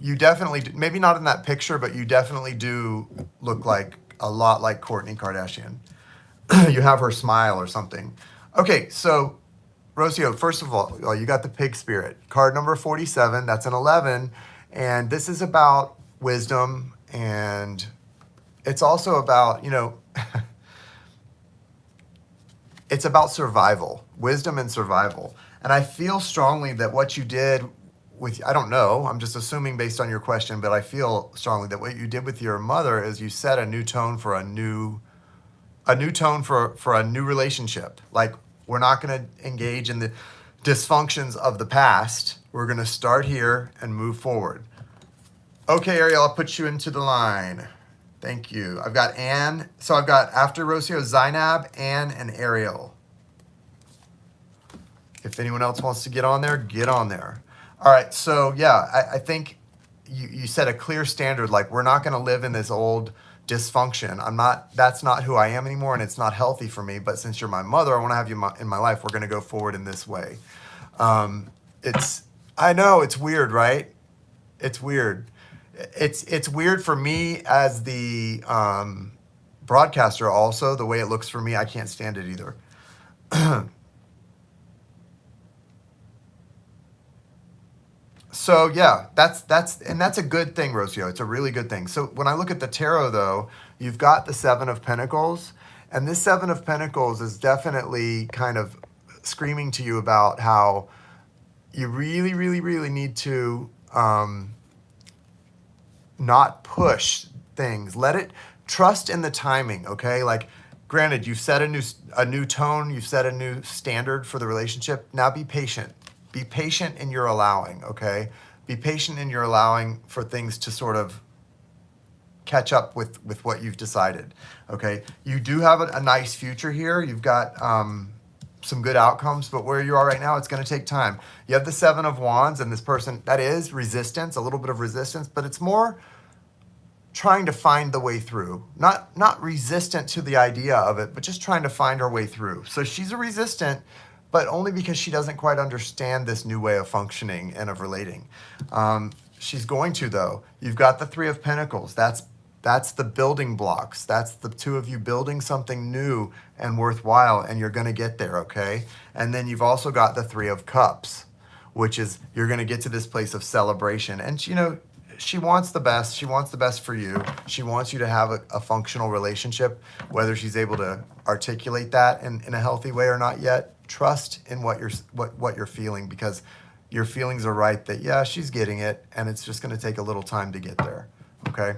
you definitely maybe not in that picture, but you definitely do look like a lot like Kourtney Kardashian. You have her smile or something. Okay, so Rocio, first of all, you got the pig spirit. Card number 47, that's an 11. And this is about wisdom, and it's also about, it's about survival, wisdom and survival. And I feel strongly that what you did I don't know, I'm just assuming based on your question, but I feel strongly that what you did with your mother is you set a new tone for a new tone for a new relationship. Like, we're not going to engage in the dysfunctions of the past. We're going to start here and move forward. Okay, Ariel, I'll put you into the line. Thank you. I've got Anne. So I've got, after Rocio, Zainab, Anne, and Ariel. If anyone else wants to get on there, get on there. All right, so yeah, I think you set a clear standard. Like, we're not going to live in this old dysfunction. That's not who I am anymore, and it's not healthy for me. But since you're my mother, I want to have you in my life. We're going to go forward in this way. I know it's weird, right? It's weird. It's weird for me as the broadcaster. Also, the way it looks for me, I can't stand it either. So yeah, that's a good thing, Rocio. It's a really good thing. So when I look at the tarot, though, you've got the 7 of Pentacles, and this 7 of Pentacles is definitely kind of screaming to you about how you really, really, really need to not push things. Trust in the timing. Okay, like, granted, you've set a new tone, you've set a new standard for the relationship. Now be patient. Be patient in your allowing, okay? Be patient in your allowing for things to sort of catch up with what you've decided, okay? You do have a nice future here. You've got some good outcomes, but where you are right now, it's going to take time. You have the 7 of Wands, and this person, that is resistance, a little bit of resistance, but it's more trying to find the way through. Not resistant to the idea of it, but just trying to find her way through. So she's a resistant, but only because she doesn't quite understand this new way of functioning and of relating. She's going to, though. You've got the 3 of Pentacles. That's the building blocks. That's the 2 of you building something new and worthwhile, and you're going to get there, okay? And then you've also got the 3 of Cups, which is you're going to get to this place of celebration. And, she wants the best. She wants the best for you. She wants you to have a functional relationship, whether she's able to articulate that in a healthy way or not yet. Trust in what you're feeling, because your feelings are right that, yeah, she's getting it, and it's just going to take a little time to get there, okay?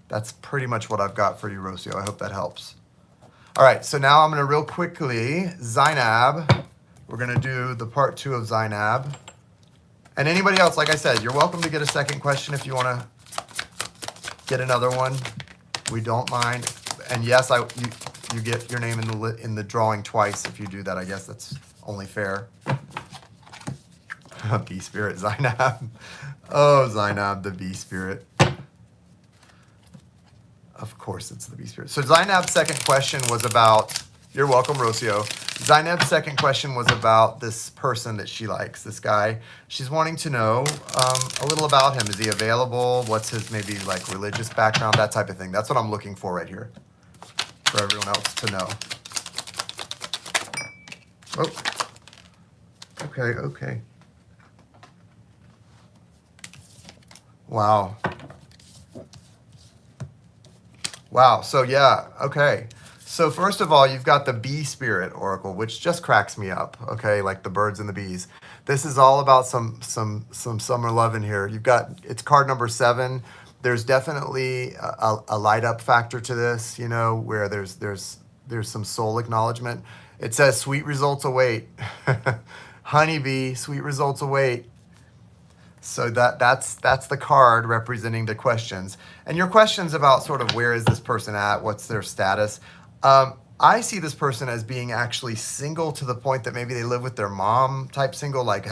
That's pretty much what I've got for you, Rocio. I hope that helps. All right, so now I'm going to real quickly, Zainab. We're going to do the part 2 of Zainab. And anybody else, like I said, you're welcome to get a second question if you want to get another one. We don't mind. And yes, you get your name in the drawing twice if you do that. I guess that's only fair. Bee Spirit, Zainab. Oh, Zainab, the Bee Spirit. Of course it's the Bee Spirit. So Zainab's second question was about, you're welcome, Rocio. Zainab's second question was about this person that she likes, this guy. She's wanting to know a little about him. Is he available? What's his maybe like religious background? That type of thing. That's what I'm looking for right here for everyone else to know. Oh, okay. Wow. So yeah, okay. So first of all, you've got the Bee Spirit Oracle, which just cracks me up, okay? Like the birds and the bees. This is all about some summer love in here. It's card number 7. There's definitely a light up factor to this, you know, where there's some soul acknowledgement. It says sweet results await. Honeybee, sweet results await. So that's the card representing the questions. And your questions about sort of where is this person at, what's their status. I see this person as being actually single to the point that maybe they live with their mom type single, like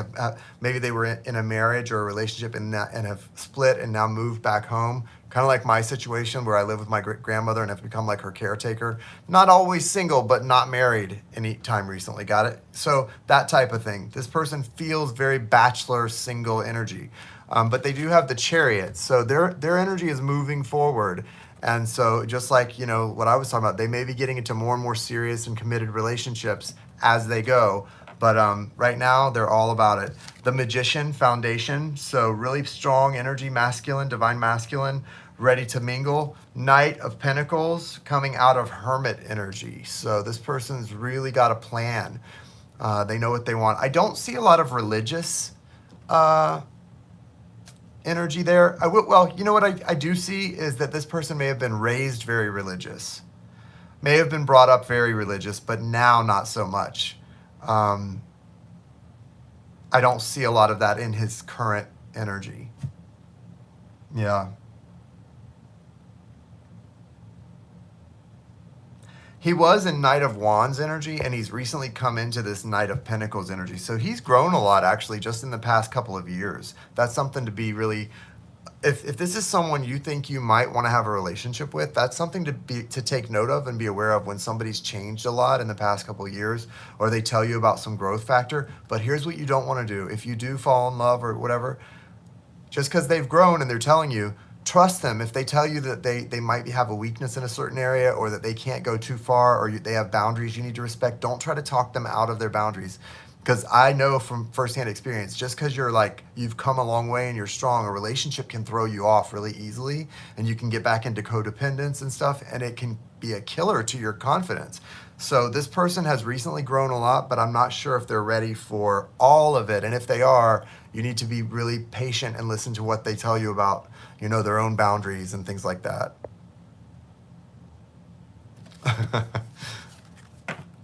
maybe they were in a marriage or a relationship and have split and now moved back home. Kind of like my situation where I live with my grandmother and have become like her caretaker. Not always single, but not married any time recently. Got it? So that type of thing. This person feels very bachelor single energy. But they do have the Chariot. So their energy is moving forward. And so just like, you know, what I was talking about, they may be getting into more and more serious and committed relationships as they go. But right now, they're all about it. The Magician Foundation, so really strong energy, masculine, divine masculine, ready to mingle. Knight of Pentacles, coming out of Hermit energy. So this person's really got a plan. They know what they want. I don't see a lot of religious energy there. Well, you know what I do see is that this person may have been raised very religious. May have been brought up very religious, but now not so much. I don't see a lot of that in his current energy. Yeah. He was in Knight of Wands energy, and he's recently come into this Knight of Pentacles energy. So he's grown a lot, actually, just in the past couple of years. That's something to be really... If this is someone you think you might want to have a relationship with, that's something to take note of and be aware of when somebody's changed a lot in the past couple of years, or they tell you about some growth factor. But here's what you don't want to do. If you do fall in love or whatever, just because they've grown and they're telling you, trust them. If they tell you that they might have a weakness in a certain area, or that they can't go too far, or they have boundaries you need to respect, don't try to talk them out of their boundaries. Because I know from firsthand experience, just because you've come a long way and you're strong, a relationship can throw you off really easily, and you can get back into codependence and stuff, and it can be a killer to your confidence. So this person has recently grown a lot, but I'm not sure if they're ready for all of it. And if they are, you need to be really patient and listen to what they tell you about, you know, their own boundaries and things like that.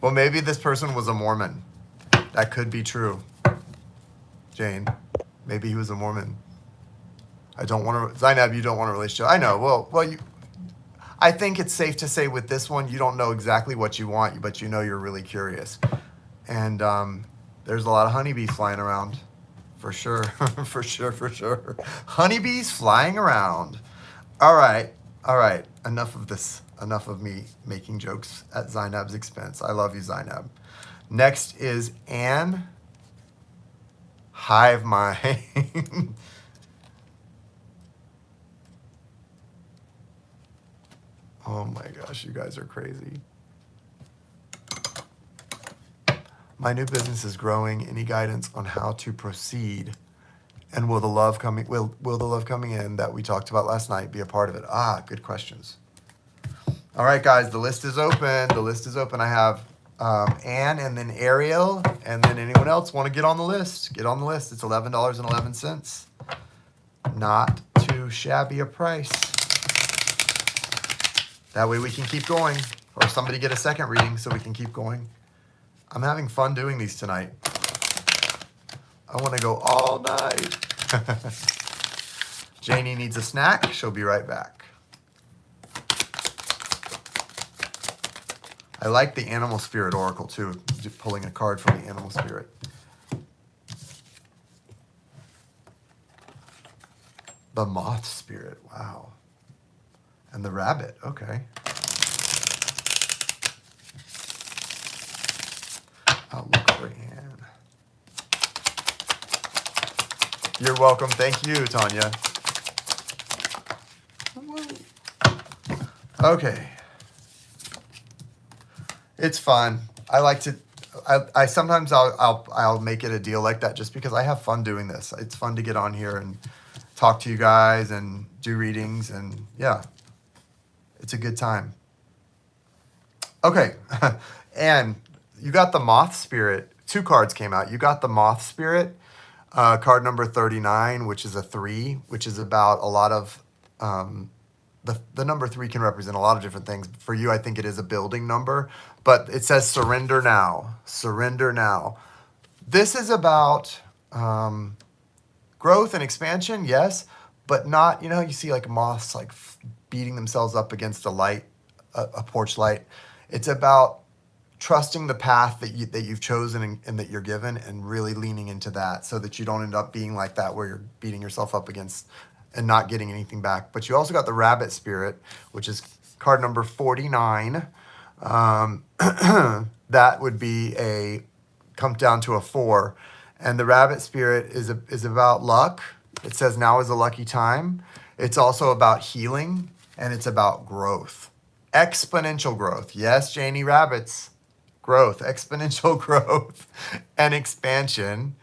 Well, maybe this person was a Mormon. That could be true. Jane, maybe he was a Mormon. I don't want to... Zainab, you don't want a relationship. I know. Well, I think it's safe to say with this one, you don't know exactly what you want, but you know you're really curious. And there's a lot of honeybees flying around. For sure. For sure. Honeybees flying around. All right. Enough of this. Enough of me making jokes at Zainab's expense. I love you, Zainab. Next is Anne. Hive Mind. Oh my gosh, you guys are crazy. My new business is growing. Any guidance on how to proceed? And will the love coming in that we talked about last night be a part of it? Good questions. All right, guys, the list is open. I have Anne and then Ariel, and then anyone else want to get on the list. Get on the list. It's $11.11. Not too shabby a price. That way we can keep going, or somebody get a second reading so we can keep going. I'm having fun doing these tonight. I want to go all night. Janie needs a snack. She'll be right back. I like the Animal Spirit Oracle too, pulling a card from the Animal Spirit. The Moth Spirit, wow. And the Rabbit, okay. Outlook for Anne. You're welcome. Thank you, Tanya. Okay. It's fun. I like to. I sometimes I'll make it a deal like that just because I have fun doing this. It's fun to get on here and talk to you guys and do readings, and yeah, it's a good time. Okay, and you got the Moth Spirit. 2 cards came out. You got the Moth Spirit, card number 39, which is a 3, which is about a lot of the number 3 can represent a lot of different things. For you, I think it is a building number, but it says surrender now. Surrender now. This is about growth and expansion, yes, but not, you know, you see like moths like beating themselves up against a light, a porch light. It's about trusting the path that you've chosen and that you're given, and really leaning into that so that you don't end up being like that where you're beating yourself up against and not getting anything back. But you also got the Rabbit Spirit, which is card number 49. That would be come down to a 4. And the Rabbit Spirit is about luck. It says now is a lucky time. It's also about healing, and it's about growth. Exponential growth. Yes, Janie Rabbits. Growth, exponential growth and expansion.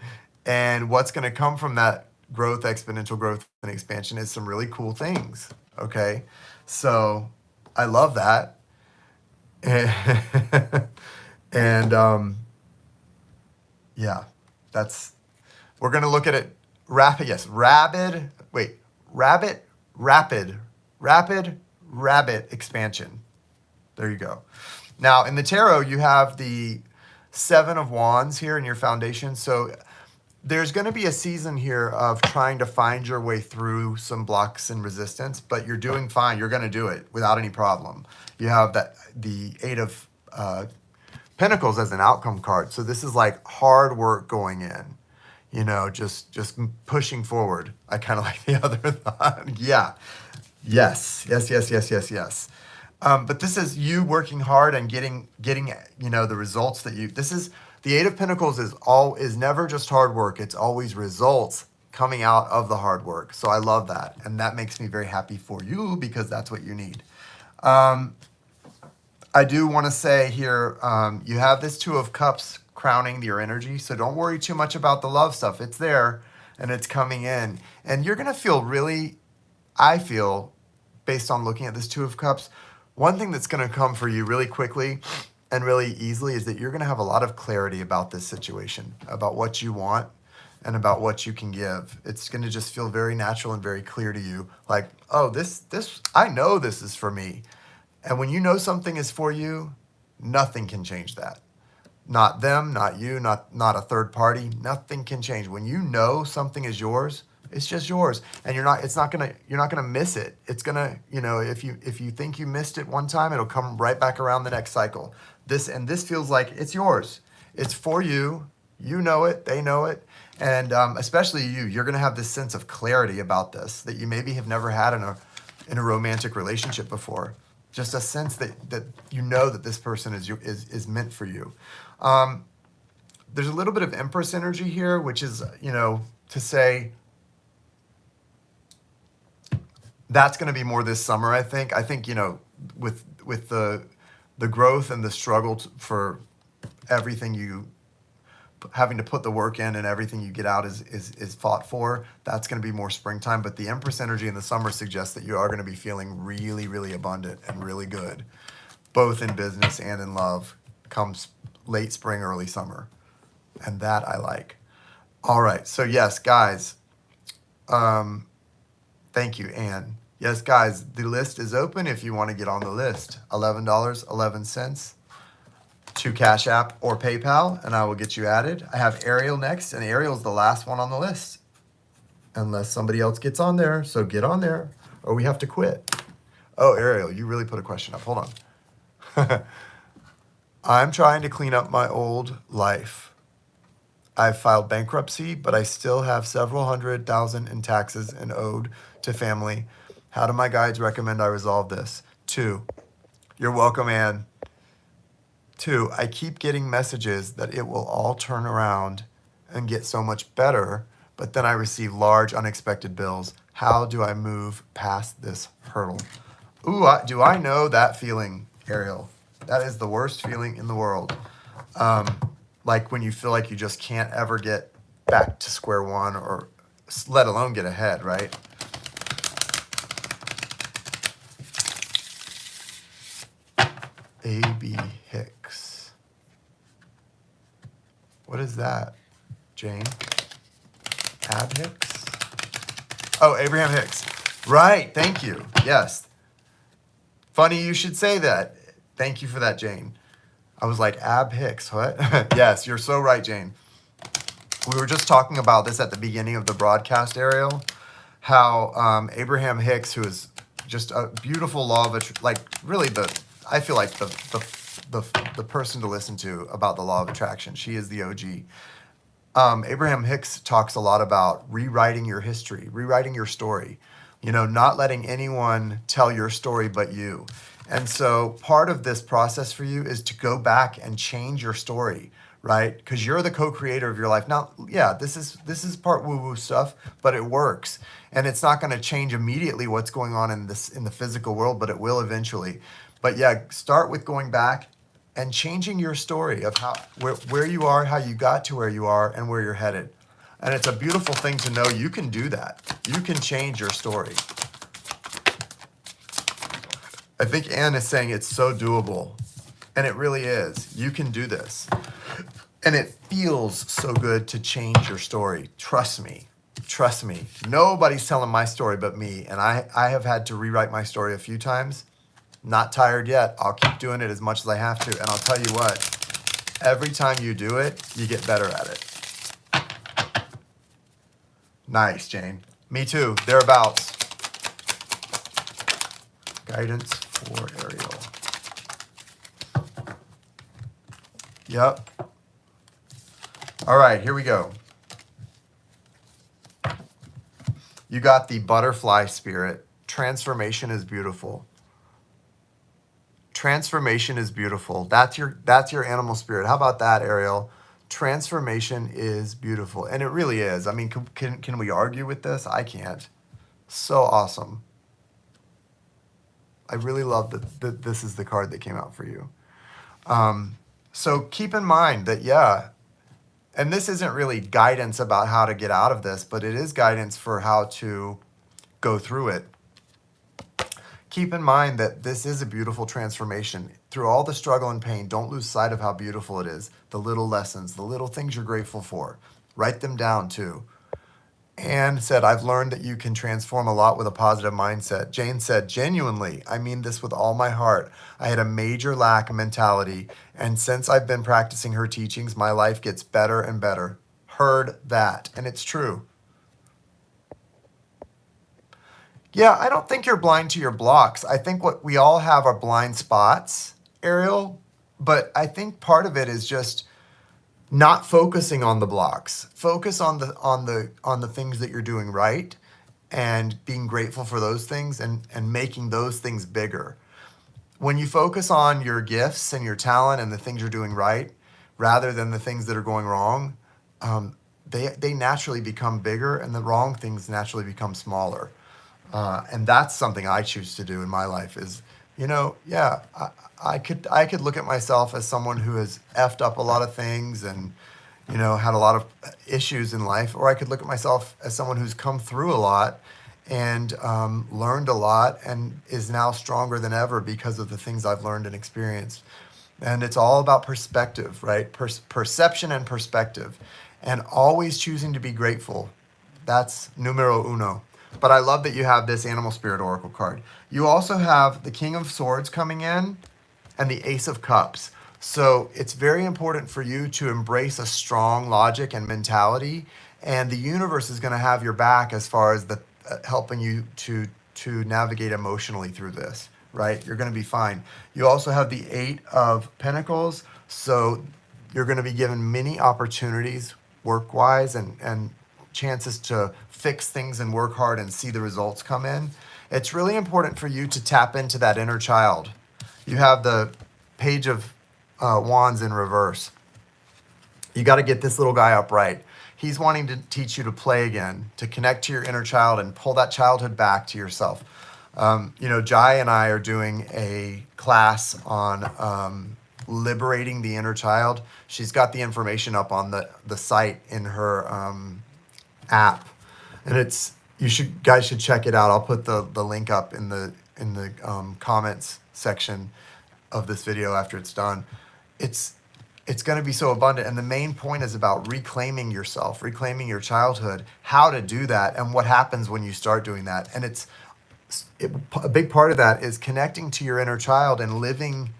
And what's going to come from that growth, exponential growth and expansion is some really cool things. Okay. So I love that. And yeah, we're going to look at it rapid. Yes. Rapid expansion. There you go. Now, in the tarot, you have the 7 of Wands here in your foundation. So there's going to be a season here of trying to find your way through some blocks and resistance, but you're doing fine. You're going to do it without any problem. You have the 8 of Pentacles as an outcome card. So this is like hard work going in, you know, just pushing forward. I kind of like the other thought. Yeah. Yes. But this is you working hard and getting you know the results that this is the 8 of Pentacles is never just hard work. It's always results coming out of the hard work. So I love that, and that makes me very happy for you because that's what you need. I do want to say here, you have this 2 of Cups crowning your energy, so don't worry too much about the love stuff. It's there and it's coming in, and you're gonna feel really. I feel, based on looking at this 2 of Cups. One thing that's going to come for you really quickly and really easily is that you're going to have a lot of clarity about this situation, about what you want and about what you can give. It's going to just feel very natural and very clear to you. Like, oh, this, I know this is for me. And when you know something is for you, nothing can change that. Not them, not you, not a third party. Nothing can change. When you know something is yours, it's just yours, and you're not gonna miss it. It's gonna, you know, if you think you missed it one time, it'll come right back around the next cycle. This feels like it's yours. It's for you. You know it. They know it, and especially you're gonna have this sense of clarity about this that you maybe have never had in a romantic relationship before. Just a sense that you know that this person is meant for you. There's a little bit of Empress energy here, which is, you know, to say. That's going to be more this summer, I think. I think, you know, with the growth and the struggle for everything you having to put the work in and everything you get out is fought for. That's going to be more springtime. But the Empress energy in the summer suggests that you are going to be feeling really, really abundant and really good, both in business and in love, comes late spring, early summer. And that I like. All right. So yes, guys. Thank you, Anne. Yes, guys, the list is open if you want to get on the list. $11.11 to Cash App or PayPal, and I will get you added. I have Ariel next, and Ariel's the last one on the list. Unless somebody else gets on there, so get on there, or we have to quit. Oh, Ariel, you really put a question up. Hold on. I'm trying to clean up my old life. I've filed bankruptcy, but I still have several hundred thousand in taxes and owed to family. How do my guides recommend I resolve this? 2. You're welcome, Ann. 2. I keep getting messages that it will all turn around and get so much better, but then I receive large unexpected bills. How do I move past this hurdle? Ooh, do I know that feeling, Ariel? That is the worst feeling in the world. Like when you feel like you just can't ever get back to square one, or let alone get ahead, right? A.B. Hicks. What is that, Jane? Ab Hicks? Oh, Abraham Hicks. Right, thank you. Yes. Funny you should say that. Thank you for that, Jane. I was like, Ab Hicks, what? Yes, you're so right, Jane. We were just talking about this at the beginning of the broadcast, Ariel, how Abraham Hicks, who is just a beautiful law of, like, really I feel like the person to listen to about the law of attraction. She is the OG. Abraham Hicks talks a lot about rewriting your history, rewriting your story, not letting anyone tell your story but you. And so part of this process for you is to go back and change your story, right? Because you're the co-creator of your life. Now, yeah, this is part woo-woo stuff, but it works. And it's not going to change immediately what's going on in the physical world, but it will eventually. But yeah, start with going back and changing your story of where you are, how you got to where you are, and where you're headed. And it's a beautiful thing to know you can do that. You can change your story. I think Anne is saying it's so doable. And it really is. You can do this. And it feels so good to change your story. Trust me. Trust me. Nobody's telling my story but me. And I have had to rewrite my story a few times. Not tired yet. I'll keep doing it as much as I have to. And I'll tell you what, every time you do it, you get better at it. Nice, Jane. Me too. Thereabouts. Guidance for Ariel. Yep. All right, here we go. You got the butterfly spirit. Transformation is beautiful. Transformation is beautiful. That's your animal spirit. How about that, Ariel? Transformation is beautiful. And it really is. I mean, can we argue with this? I can't. So awesome. I really love that this is the card that came out for you. So keep in mind that, yeah, and this isn't really guidance about how to get out of this, but it is guidance for how to go through it. Keep in mind that this is a beautiful transformation. Through all the struggle and pain, don't lose sight of how beautiful it is. The little lessons, the little things you're grateful for. Write them down too. Anne said, I've learned that you can transform a lot with a positive mindset. Jane said, genuinely, I mean this with all my heart. I had a major lack mentality, and since I've been practicing her teachings, my life gets better and better. Heard that, and it's true. Yeah, I don't think you're blind to your blocks. I think what we all have are blind spots, Ariel, but I think part of it is just not focusing on the blocks. Focus on the things that you're doing right and being grateful for those things and making those things bigger. When you focus on your gifts and your talent and the things you're doing right rather than the things that are going wrong, they naturally become bigger and the wrong things naturally become smaller. And that's something I choose to do in my life is, yeah, I could look at myself as someone who has effed up a lot of things and, had a lot of issues in life, or I could look at myself as someone who's come through a lot and learned a lot and is now stronger than ever because of the things I've learned and experienced. And it's all about perspective, right? Perception and perspective, and always choosing to be grateful. That's numero uno. But I love that you have this Animal Spirit Oracle card. You also have the King of Swords coming in and the Ace of Cups. So it's very important for you to embrace a strong logic and mentality. And the universe is going to have your back as far as helping you to navigate emotionally through this, right? You're going to be fine. You also have the Eight of Pentacles. So you're going to be given many opportunities work-wise and chances to fix things and work hard and see the results come in. It's really important for you to tap into that inner child. You have the Page of Wands in reverse. You got to get this little guy upright. He's wanting to teach you to play again, to connect to your inner child and pull that childhood back to yourself. Jai and I are doing a class on liberating the inner child. She's got the information up on the site in her app, and guys should check it out. I'll put the link up in the comments section of this video after it's done. It's going to be so abundant, and the main point is about reclaiming yourself, reclaiming your childhood, how to do that, and what happens when you start doing that. And a big part of that is connecting to your inner child and living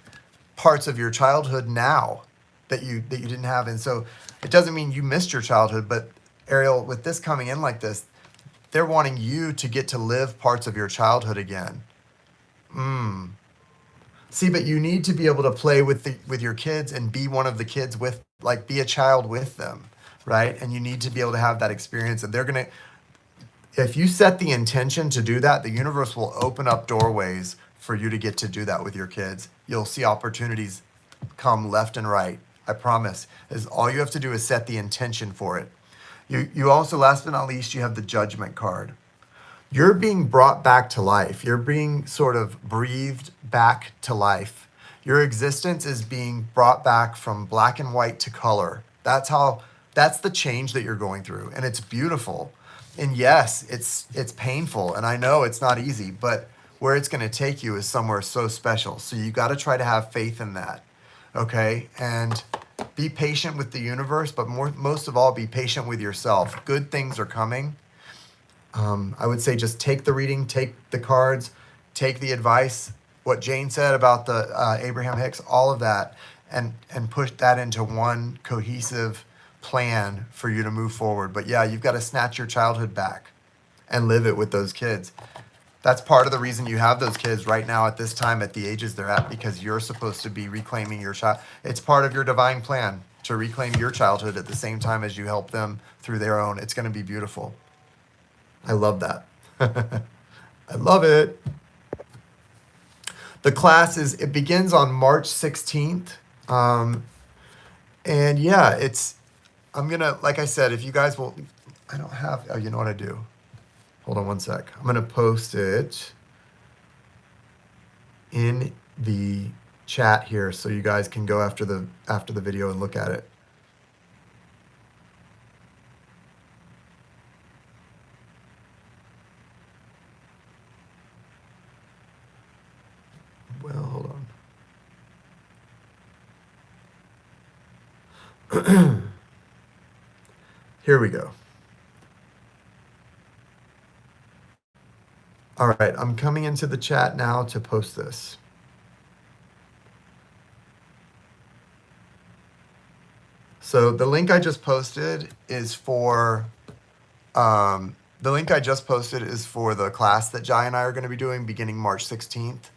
parts of your childhood now that you didn't have. And so it doesn't mean you missed your childhood, but Ariel, with this coming in like this, they're wanting you to get to live parts of your childhood again. See, but you need to be able to play with your kids and be one of the kids be a child with them, right? And you need to be able to have that experience. And if you set the intention to do that, the universe will open up doorways for you to get to do that with your kids. You'll see opportunities come left and right. I promise. All you have to do is set the intention for it. You also, last but not least, you have the Judgment card. You're being brought back to life. You're being sort of breathed back to life. Your existence is being brought back from black and white to color. That's the change that you're going through. And it's beautiful. And yes, it's painful. And I know it's not easy, but where it's going to take you is somewhere so special. So you got to try to have faith in that. Okay? And be patient with the universe, but most of all, be patient with yourself. Good things are coming. I would say just take the reading, take the cards, take the advice, what Jane said about the Abraham Hicks, all of that, and push that into one cohesive plan for you to move forward. But yeah, you've got to snatch your childhood back and live it with those kids. That's part of the reason you have those kids right now at this time at the ages they're at, because you're supposed to be reclaiming your child. It's part of your divine plan to reclaim your childhood at the same time as you help them through their own. It's going to be beautiful. I love that. I love it. The class it begins on March 16th. And yeah, I'm going to, like I said, if you guys will, you know what I do? Hold on one sec. I'm going to post it in the chat here so you guys can go after the video and look at it. Well, hold on. Here we go. All right, I'm coming into the chat now to post this. So the link I just posted is for the class that Jai and I are going to be doing beginning March 16th.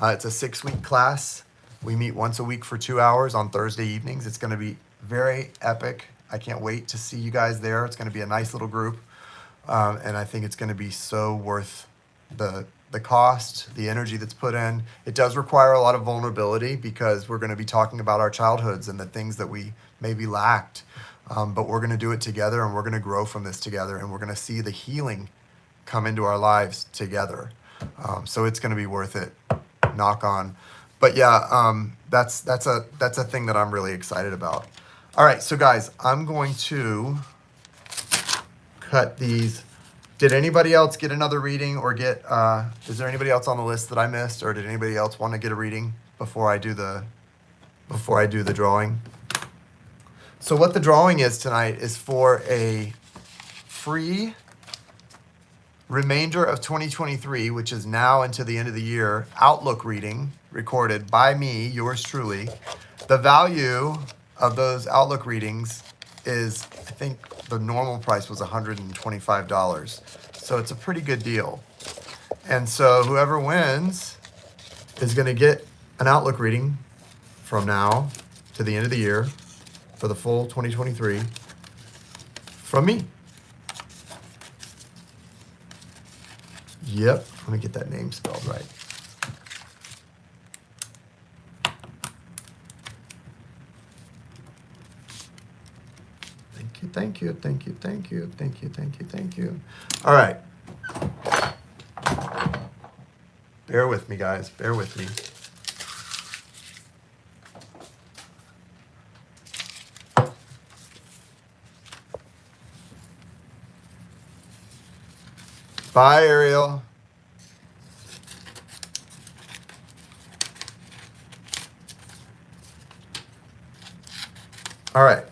It's a 6-week class. We meet once a week for 2 hours on Thursday evenings. It's going to be very epic. I can't wait to see you guys there. It's going to be a nice little group. And I think it's going to be so worth the cost, the energy that's put in. It does require a lot of vulnerability because we're going to be talking about our childhoods and the things that we maybe lacked. But we're going to do it together, and we're going to grow from this together, and we're going to see the healing come into our lives together. So it's going to be worth it. Knock on. But yeah, that's a thing that I'm really excited about. All right, so guys, I'm going to cut these. Did anybody else get another reading or is there anybody else on the list that I missed, or did anybody else want to get a reading before I do the drawing? So what the drawing is tonight is for a free remainder of 2023, which is now into the end of the year, Outlook reading recorded by me, yours truly. The value of those Outlook readings is, I think the normal price was $125. So it's a pretty good deal. And so whoever wins is going to get an Outlook reading from now to the end of the year for the full 2023 from me. Yep, let me get that name spelled right. Thank you, thank you, thank you, thank you, thank you, thank you. All right. Bear with me, guys. Bear with me. Bye, Ariel. All right.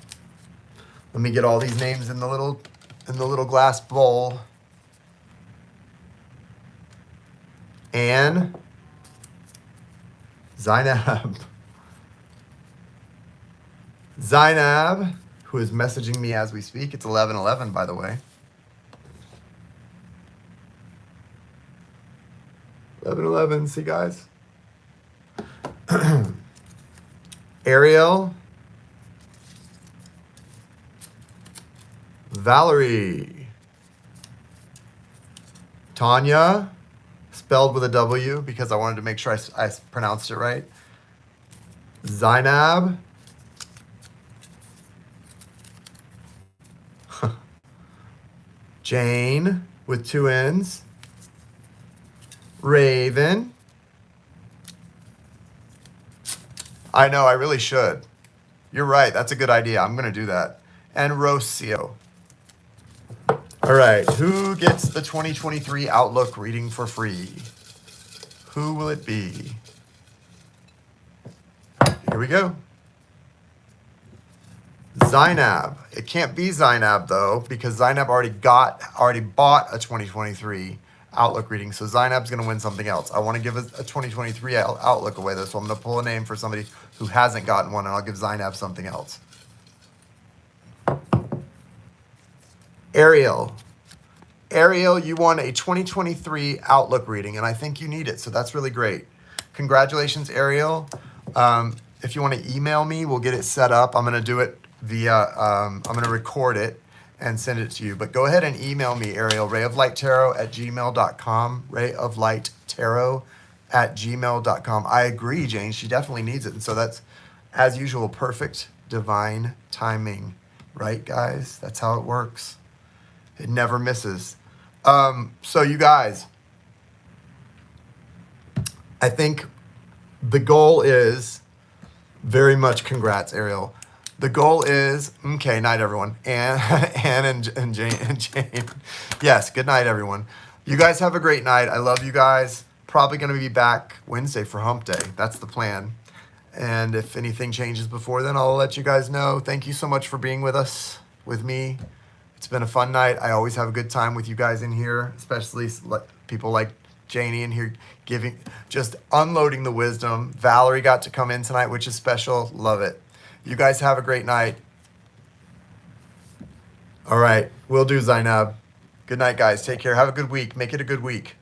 Let me get all these names in the little glass bowl. Anne, Zainab, who is messaging me as we speak. It's 11:11, by the way. 11:11. See, guys. Ariel, Valerie, Tanya, spelled with a W because I wanted to make sure I pronounced it right. Zainab, Jane with 2 N's, Raven. I know, I really should. You're right, that's a good idea. I'm going to do that. And Rocio. All right, who gets the 2023 Outlook reading for free? Who will it be? Here we go. Zainab. It can't be Zainab though, because Zainab already bought a 2023 Outlook reading. So Zainab's going to win something else. I want to give a 2023 Outlook away though, so I'm going to pull a name for somebody who hasn't gotten one, and I'll give Zainab something else. Ariel, you won a 2023 Outlook reading, and I think you need it, so that's really great. Congratulations, Ariel. If you want to email me, we'll get it set up. I'm going to do it via, I'm going to record it and send it to you. But go ahead and email me, Ariel, rayoflighttarot@gmail.com, rayoflighttarot@gmail.com. I agree, Jane. She definitely needs it. And so that's, as usual, perfect divine timing. Right, guys? That's how it works. It never misses. So you guys, I think the goal is very much, congrats, Ariel. The goal is, okay, night, everyone. Anne and Jane. Yes, good night, everyone. You guys have a great night. I love you guys. Probably going to be back Wednesday for Hump Day. That's the plan. And if anything changes before then, I'll let you guys know. Thank you so much for being with us, with me. It's been a fun night. I always have a good time with you guys in here, especially people like Janie in here just unloading the wisdom. Valerie got to come in tonight, which is special. Love it. You guys have a great night. All right. Will do, Zainab. Good night, guys. Take care. Have a good week. Make it a good week.